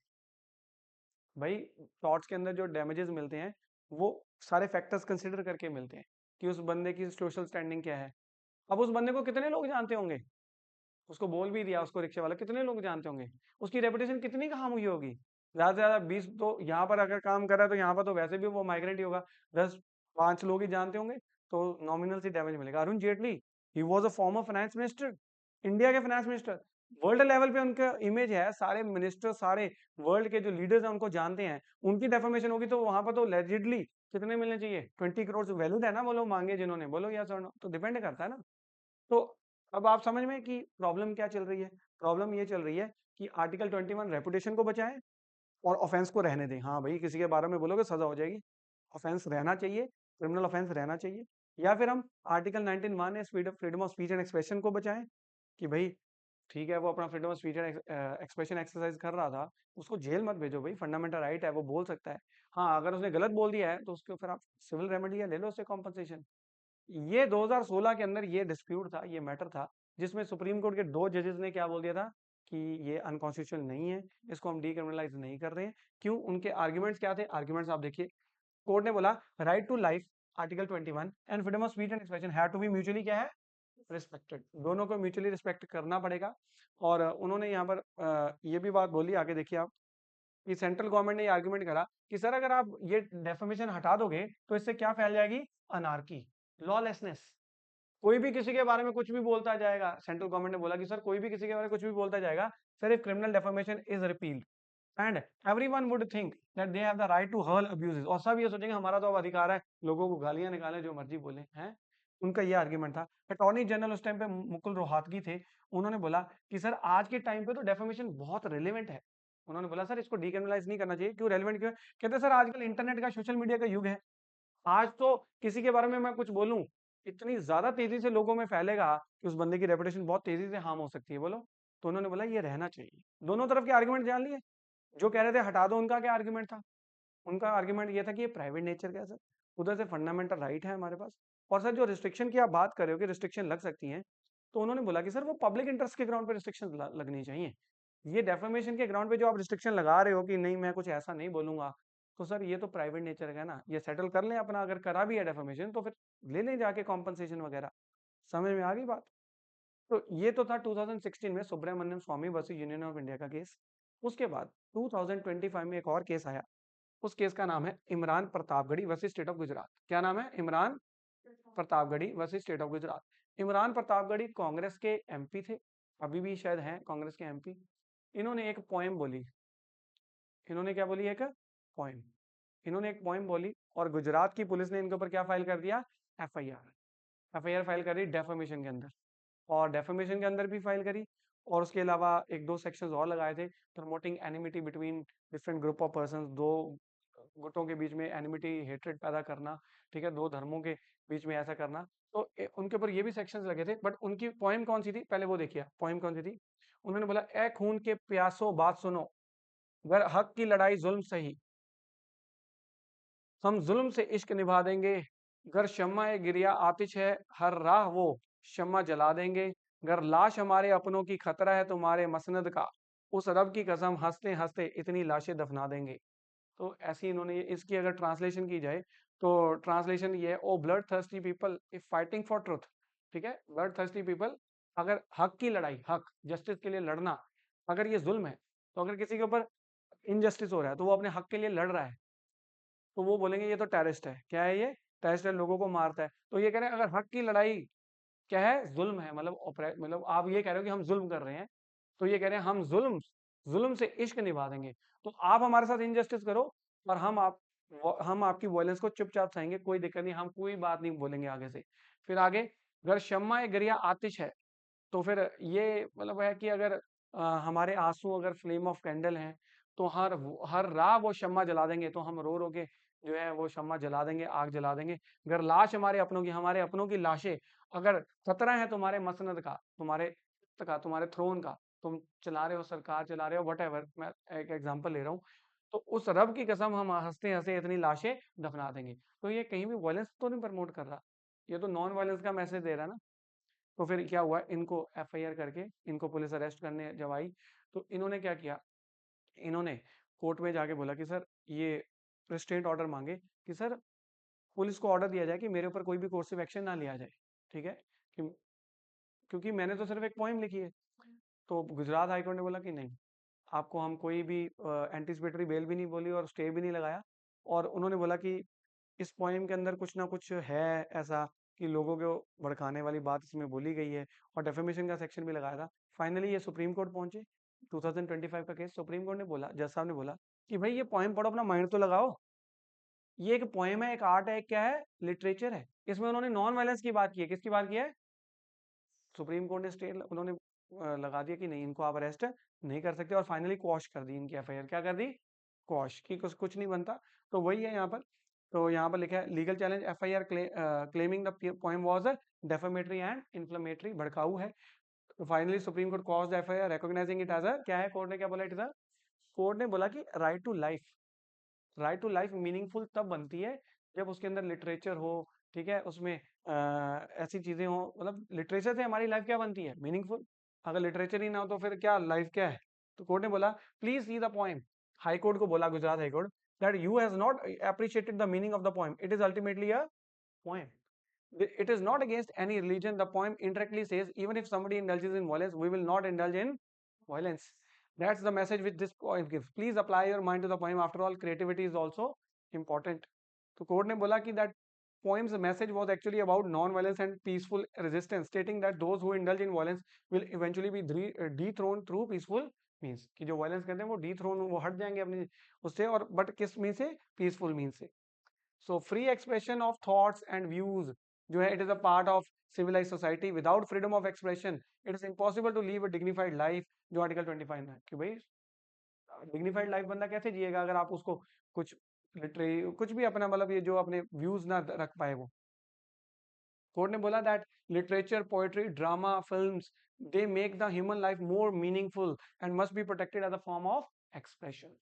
भाई टॉर्ट्स के अंदर जो डैमेजेस मिलते हैं, वो सारे फैक्टर्स कंसिडर करके मिलते हैं कि उस बंदे की सोशल स्टैंडिंग क्या है। अब उस बंदे को कितने लोग जानते होंगे? उसको बोल भी दिया, उसको रिक्शे वाला कितने लोग जानते होंगे? उसकी रेपुटेशन कितनी कहाँ हुई होगी? ज्यादा से ज्यादा 20। तो यहाँ पर अगर काम कर रहा है तो यहाँ पर तो वैसे भी वो माइग्रेंट ही होगा, 10 5 लोग ही जानते होंगे, तो नॉमिनल सी डैमेज मिलेगा। Arun Jaitley, he was a former finance minister, India के फाइनेंस मिनिस्टर। वर्ल्ड लेवल पे उनका इमेज है, सारे मिनिस्टर, सारे वर्ल्ड के जो लीडर्स हैं उनको जानते हैं। उनकी डेफर्मेशन होगी तो वहां पर तो लेजिडली कितने मिलने चाहिए? 20 करोड़ वैलिड है ना वो लोग मांगे जिन्होंने? बोलो या सर, तो डिपेंड करता है ना। तो अब आप समझ में कि प्रॉब्लम क्या चल रही है? प्रॉब्लम ये चल रही है कि आर्टिकल 21 रेपुटेशन को बचाए और ऑफेंस को रहने दें। हाँ भाई, किसी के बारे में बोलोगे सजा हो जाएगी, ऑफेंस रहना चाहिए, क्रिमिनल ऑफेंस रहना चाहिए, या फिर हम article 19(1) freedom of speech and expression को बचाएं कि भाई ठीक है वो अपना freedom of speech and expression exercise कर रहा था, उसको जेल मत भेजो भाई, फंडामेंटल राइट है, वो बोल सकता है। हाँ, अगर उसने गलत बोल दिया है तो उसके ऊपर आप सिविल रेमेडी या ले लो उससे कॉम्पनसेशन। ये 2016 के अंदर ये डिस्प्यूट था, ये मैटर था, जिसमें सुप्रीम कोर्ट के 2 जजेस ने क्या बोल दिया था कि ये अनकॉन्स्टिट्यूशनल नहीं है, इसको हम डीक्रिमिनलाइज नहीं कर रहे हैं। क्यों? उनके आर्ग्यूमेंट्स क्या थे? आर्ग्यूमेंट्स आप देखिए, कोर्ट ने बोला right to life article 21 and freedom of speech and expression have to be mutually क्या है, रिस्पेक्टेड, दोनों को म्यूचुअली रिस्पेक्ट करना पड़ेगा। और उन्होंने यहाँ पर ये भी बात बोली, आगे देखिए आप, कि सेंट्रल गवर्नमेंट ने ये आर्गुमेंट करा कि सर अगर आप ये डेफर्मेशन हटा दोगे तो इससे क्या फैल जाएगी, अनार्की, लॉलेसनेस, कोई भी किसी के बारे में कुछ भी बोलता जाएगा। सेंट्रल गवर्नमेंट ने बोला कि सर कोई भी किसी के बारे में कुछ भी बोलता जाएगा, sir if criminal defamation is repealed and everyone would think that they have the right to hurl abuses, और सब ये सोचेंगे हमारा तो अब अधिकार है लोगों को गालियां निकालें, जो मर्जी बोले हैं। उनका ये आर्ग्यूमेंट था। अटॉर्नी जनरल उस टाइम पे मुकुल रोहतगी थे, उन्होंने बोला कि सर आज के टाइम पे तो डेफर्मेशन बहुत रिलेवेंट है। उन्होंने बोला सर इसको डीक्रिमिनलाइज नहीं करना चाहिए। क्यों रेलेवेंट क्यों है? कहते सर आजकल इंटरनेट का, सोशल मीडिया का युग है, आज तो किसी के बारे में मैं कुछ बोलूं, इतनी ज्यादा तेजी से लोगों में फैलेगा कि उस बंदे की रेपुटेशन बहुत तेजी से हार्म हो सकती है, बोलो। तो उन्होंने बोला ये रहना चाहिए। दोनों तरफ के आर्गुमेंट जान लिए। जो कह रहे थे हटा दो, उनका क्या आर्गुमेंट था? उनका आर्गुमेंट ये था कि ये प्राइवेट नेचर का है सर, उधर से फंडामेंटल राइट है हमारे पास। और सर जो रिस्ट्रिक्शन की आप बात कर रहे हो कि रिस्ट्रिक्शन लग सकती हैं, तो उन्होंने बोला कि सर वो पब्लिक इंटरेस्ट के ग्राउंड पे रिस्ट्रिक्शन लगनी चाहिए। ये डेफर्मेशन के ग्राउंड पे जो आप रिस्ट्रिक्शन लगा रहे हो कि नहीं मैं कुछ ऐसा नहीं बोलूंगा, तो सर ये तो प्राइवेट नेचर का है ना, ये सेटल कर लें अपना, अगर करा भी है डेफर्मेशन तो फिर ले लें जाके कॉम्पनसेशन वगैरह। समझ में आ गई बात? तो ये तो था 2016 में सुब्रमण्यम स्वामी वर्सेस यूनियन ऑफ इंडिया का केस। उसके बाद 2025 में एक और केस आया। उस केस का नाम है Imran Pratapgarhi versus state of Gujarat. क्या नाम है? Imran Pratapgarhi versus state of Gujarat. Imran Pratapgarhi Congress के एमपी थे, अभी भी शायद हैं कांग्रेस के एमपी। इन्होंने एक पोएम बोली। इन्होंने क्या बोली? एक पोएम। इन्होंने एक पोएम बोली और गुजरात की पुलिस ने इनके ऊपर क्या फाइल कर दिया? एफआईआर। एफआईआर फाइल कर दी डेफेमेशन के अंदर, और डेफेमेशन के अंदर भी फाइल करी। और उसके अलावा एक दो सेक्शंस और लगाए थे, promoting enmity between different group of person, दो गुटों के बीच में एनिमिटी, हेट्रेड पैदा करना, ठीक है, दो धर्मों के बीच में ऐसा करना। तो उनके ऊपर ये भी सेक्शंस लगे थे। बट उनकी पोएम कौन सी थी, पहले वो देखिए पोएम कौन सी थी। उन्होंने बोला ए खून के प्यासो बात सुनो, अगर हक की लड़ाई जुल्म सही, हम जुल्म से इश्क निभा देंगे, घर शम्मा गिरिया आतिश है, हर राह वो शम्मा जला देंगे, घर लाश हमारे अपनों की खतरा है तुम्हारे मसनद का, उस रब की कसम हंसते हंसते इतनी लाशें दफना देंगे। तो ऐसी इन्होंने इसकी अगर ट्रांसलेशन की जाए तो ट्रांसलेशन ये है, O blood thirsty people if fighting for truth, ठीक है, ब्लड थर्स्टी पीपल, अगर हक की लड़ाई, हक जस्टिस के लिए लड़ना, अगर ये जुल्म है, तो अगर किसी के ऊपर इनजस्टिस हो रहा है तो वो अपने हक के लिए लड़ रहा है, तो वो बोलेंगे ये तो टेररिस्ट है। क्या है ये? टेररिस्ट है, लोगों को मारता है। तो ये कह रहे हैं अगर हक की लड़ाई क्या है, जुल्म है, मतलब मतलब आप ये कह रहे हो कि हम जुल्म कर रहे हैं, तो ये कह रहे हैं हम जुल्म, जुल्म से इश्क निभा देंगे। तो आप हमारे साथ इनजस्टिस करो और हम आपकी वायलेंस को चुपचाप सहेंगे, कोई दिक्कत नहीं, हम कोई बात नहीं बोलेंगे आगे से। फिर आगे, अगर शम्मा गरिया आतिश है, तो फिर ये मतलब है कि अगर हमारे आंसू अगर फ्लेम ऑफ कैंडल हैं, तो हर राह वो शम्मा जला देंगे, तो हम रो रो के जो है वो शम्मा जला देंगे, आग जला देंगे। अगर लाश हमारे अपनों की, हमारे अपनों की लाशें अगर खतरा है तुम्हारे मसनद का, तुम्हारे थ्रोन का, तुम चला रहे हो, सरकार चला रहे हो, वट एवर, मैं एक एग्जाम्पल ले रहा हूँ, तो उस रब की कसम हम हंसते हंसते इतनी लाशें दफना देंगे। तो ये कहीं भी वायलेंस तो नहीं प्रमोट कर रहा, ये तो नॉन वायलेंस का मैसेज दे रहा है ना। तो फिर क्या हुआ, इनको एफआईआर करके इनको पुलिस अरेस्ट करने जब आई, तो इन्होंने क्या किया, इन्होंने कोर्ट में जाके बोला कि सर ये रिस्ट्रेंट ऑर्डर मांगे, कि सर पुलिस को ऑर्डर दिया जाए कि मेरे ऊपर कोई भी कोर्सिव एक्शन ना लिया जाए, ठीक है, कि क्योंकि मैंने तो सिर्फ एक पोएम लिखी है। तो गुजरात हाईकोर्ट ने बोला कि नहीं, आपको हम कोई भी एंटिसिपेटरी बेल भी नहीं बोली और स्टे भी नहीं लगाया। और उन्होंने बोला कि इस पोएम के अंदर कुछ ना कुछ है ऐसा कि लोगों को भड़काने वाली बात इसमें बोली गई है, और डेफेमेशन का सेक्शन भी लगाया था। फाइनली ये सुप्रीम कोर्ट पहुंचे। 2025 का केस, सुप्रीम कोर्ट ने बोला, जज साहब ने बोला कि भाई ये पोएम पढ़ो, अपना माइंड तो लगाओ, ये एक पोएम है, एक आर्ट है, क्या है, लिटरेचर है। इसमें उन्होंने नॉन वायलेंस की बात की है, किसकी बात की है? सुप्रीम कोर्ट ने स्टे उन्होंने लगा दिया कि नहीं, इनको आप अरेस्ट नहीं कर सकते, और फाइनली क्वॉश कर दी इनकी एफआईआर। क्या कर दी? क्वॉश, कि कुछ कुछ नहीं बनता। तो वही है यहाँ पर तो यहाँ पर लिखा है legal challenge FIR claiming the poem was defamatory and inflammatory, भड़काऊ है। तो finally supreme court cause the FIR recognising it as a, क्या है कोर्ट ने क्या बोला, इट इज अ, कोर्ट ने बोला कि राइट टू लाइफ मीनिंगफुल तब बनती है जब उसके अंदर लिटरेचर हो, ठीक है, उसमें ऐसी चीजें हो, मतलब लिटरेचर से हमारी लाइफ क्या बनती है, मीनिंगफुल। अगर लिटरेचर ही ना हो तो फिर क्या लाइफ क्या है। तो कोर्ट ने बोला please see the poem, high court को बोला, Gujarat high court, that you has not appreciated the meaning of the poem, it is ultimately a poem, it is not against any religion. The poem indirectly says even if somebody indulges in violence, we will not indulge in violence. That's the message which this poem gives. Please apply your mind to the poem. After all, creativity is also important. तो कोर्ट ने बोला कि that poem's message was actually about non-violence and peaceful resistance, stating that those who indulge in violence will eventually be dethroned through peaceful means. कि जो violence करते हैं वो dethrone, वो हट जाएंगे अपने उससे, और but किस means से, peaceful means से। So free expression of thoughts and views जो है, it is a part of civilized society. Without freedom of expression, it is impossible to live a dignified life, जो आर्टिकल 25 है कि भाई डिग्निफाइड लाइफ बंदा कैसे जिएगा अगर आप उसको कुछ लिटरेरी कुछ भी अपना, मतलब ये जो अपने व्यूज ना रख पाए वो। कोर्ट ने बोला that literature, poetry, drama, films, they make the human life more meaningful and must be protected as a form of expression.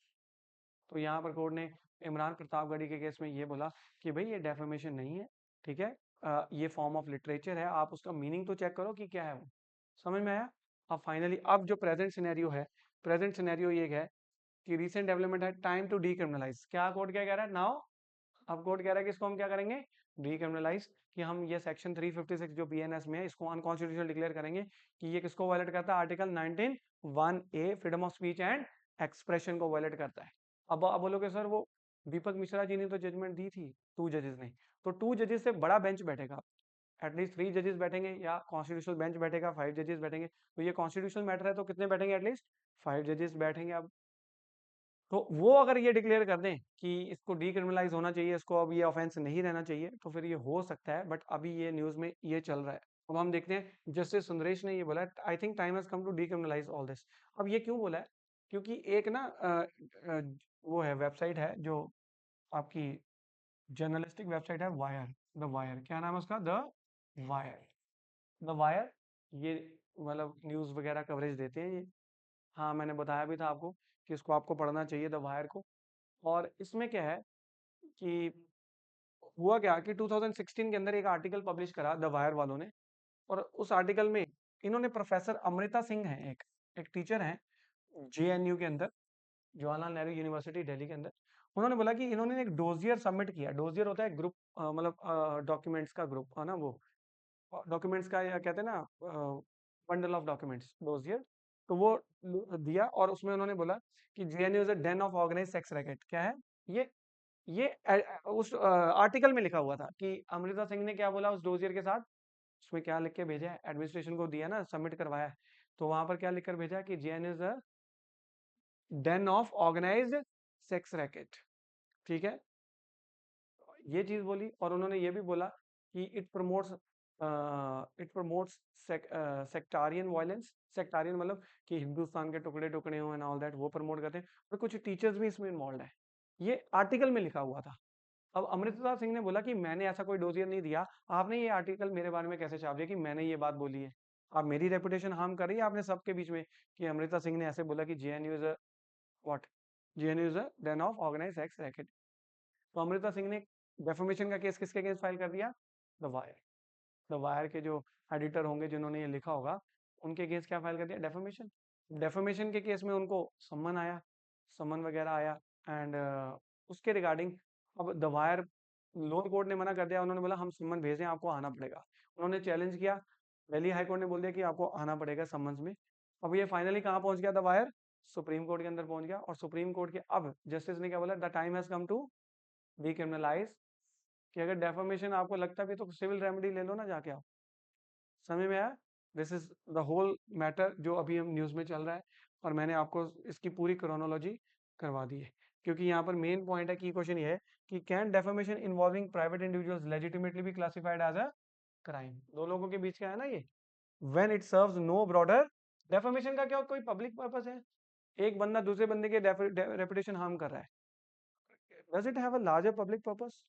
तो यहाँ पर कोर्ट ने इमरान प्रतापगढ़ी के केस में ये बोला कि भाई ये डेफेमेशन नहीं है, ठीक है, ये फॉर्म ऑफ लिटरेचर है, आप उसका मीनिंग तो चेक करो कि क्या है वो। समझ में आया। अब फाइनली अब जो प्रेजेंट सिनेरियो है, प्रेजेंट सिनेरियो ये है कि रीसेंट डेवलपमेंट है, टाइम टू डीक्रिमिनलाइज। क्या कोर्ट क्या कह रहा है नाउ, अब कोर्ट कह रहा है कि इसको हम क्या करेंगे, डीक्रिमिनलाइज, कि हम ये सेक्शन 356 जो BNS में है इसको अनकॉन्स्टिट्यूशनल डिक्लेयर करेंगे कि ये किसको वायलेट करता है, article 19(1)(a) freedom of speech and expression को वायलेट करता है। अब बोलोगे सर वो दीपक मिश्रा जी ने तो जजमेंट दी थी, 2 जजेस ने, तो 2 जजेस से बड़ा बेंच बैठेगा, एटलीस्ट 3 जजेस बैठेंगे, या कॉन्स्टिट्यूशनल बेंच बैठेगा, 5 जजेस बैठेंगे। तो ये कॉन्स्टिट्यूशनल मैटर है तो कितने बैठेंगे, एटलीस्ट 5 जजेस बैठेंगे। अब तो वो अगर ये डिक्लेयर कर दें कि इसको डीक्रिमिनलाइज होना चाहिए, इसको अब ये ऑफेंस नहीं रहना चाहिए, तो फिर ये हो सकता है, बट अभी ये न्यूज में ये चल रहा है। अब हम देखते हैं, जस्टिस सुंदरेश ने ये बोला, I think time has come to decriminalise all this. अब ये क्यों बोला है, क्योंकि एक ना वो है, वेबसाइट है जो आपकी जर्नलिस्टिक वेबसाइट है, वायर, द वायर, क्या नाम है उसका, द वायर, द वायर, ये मतलब न्यूज वगैरह कवरेज देते हैं ये। हाँ मैंने बताया भी था आपको कि इसको आपको पढ़ना चाहिए, द वायर को। और इसमें क्या है कि हुआ क्या कि 2016 के अंदर एक आर्टिकल पब्लिश करा द वायर वालों ने, और उस आर्टिकल में इन्होंने प्रोफेसर अमृता सिंह हैं, एक टीचर हैं JNU के अंदर, जवाहरलाल नेहरू यूनिवर्सिटी दिल्ली के अंदर। उन्होंने बोला कि इन्होंने एक डोजियर सबमिट किया, डोजियर होता है ग्रुप, मतलब डॉक्यूमेंट्स का ग्रुप है ना, वो डॉक्यूमेंट्स का या कहते हैं ना बंडल ऑफ डॉक्यूमेंट्स, डोजियर। तो वो दिया, और उसमें उन्होंने बोला कि JNU is a den of organise sex racket. क्या है ये उस आर्टिकल में लिखा हुआ था कि अमृता सिंह ने क्या बोला उस डोजियर के साथ, उसमें क्या लिख के भेजा है, एडमिनिस्ट्रेशन को दिया ना, सबमिट करवाया है, तो वहां पर क्या लिख कर भेजा कि JNU is a den of organised sex racket, ठीक है, ये चीज बोली। और उन्होंने ये भी बोला कि it promotes sectarian violence, sectarian मतलब कि हिंदुस्तान के टुकड़े टुकड़े हो एंड ऑल दैट, वो प्रमोट करते हैं, और कुछ टीचर्स भी इसमें इन्वॉल्व है, ये आर्टिकल में लिखा हुआ था। अब अमृता सिंह ने बोला कि मैंने ऐसा कोई डोजियर नहीं दिया, आपने ये आर्टिकल मेरे बारे में कैसे छाप दिया कि मैंने ये बात बोली है, आप मेरी रेपुटेशन हार्म कर रही है आपने सबके बीच में, कि अमृता सिंह ने ऐसे बोला कि JNU is a what, JNU is a den of organise sex racket. तो अमृता सिंह ने डेफेमेशन का केस किसके अगेंस्ट फाइल कर दिया, द वायर, द वायर के जो एडिटर होंगे जिन्होंने ये लिखा होगा, उनके अगेंस्ट क्या फाइल कर दिया, डेफेमेशन। डेफेमेशन के केस में उनको सम्मन आया, सम्मन वगैरह आया, एंड उसके रिगार्डिंग अब द वायर, लोअर कोर्ट ने मना कर दिया, उन्होंने बोला हम सम्मन भेजें आपको आना पड़ेगा। उन्होंने चैलेंज किया, दिल्ली हाई कोर्ट ने बोल दिया कि आपको आना पड़ेगा सम्मन में। अब ये फाइनली कहाँ पहुंच गया, द वायर सुप्रीम कोर्ट के अंदर पहुंच गया, और सुप्रीम कोर्ट के अब जस्टिस ने क्या बोला, the time has come to decriminalise, कि अगर डेफामेशन आपको लगता है तो सिविल रेमेडी ले लो ना जाके आप। समझ में आया। This is the whole matter जो अभी हम न्यूज में चल रहा है, और मैंने आपको इसकी पूरी क्रोनोलॉजी करवा दी है, क्योंकि यहाँ पर मेन पॉइंट है, की क्वेश्चन ये है कि can defamation involving private individuals legitimately be classified as a crime. दो लोगों के बीच का है ना ये, when it serves no broader, defamation का क्या कोई पब्लिक पर्पस है, एक बंदा दूसरे बंदे के रेपुटेशन हार्म कर रहा है, does it have a larger public purpose,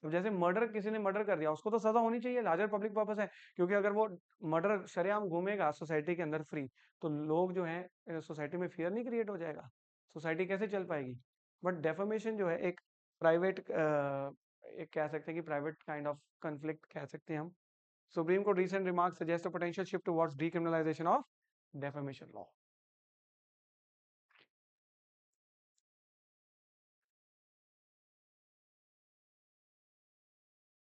अब जैसे मर्डर, किसी ने मर्डर कर दिया, उसको तो सजा होनी चाहिए, लार्जर पब्लिक पर्पस है। क्योंकि अगर वो मर्डर शरेआम घूमेगा सोसाइटी के अंदर फ्री, तो लोग जो हैं सोसाइटी में फियर नहीं क्रिएट हो जाएगा, सोसाइटी कैसे चल पाएगी। बट डेफेमेशन जो है एक प्राइवेट, एक कह सकते हैं कि प्राइवेट काइंड ऑफ कन्फ्लिक्ट कह सकते हैं हम। Supreme court recent remarks suggest a potential shift towards decriminalization of defamation law.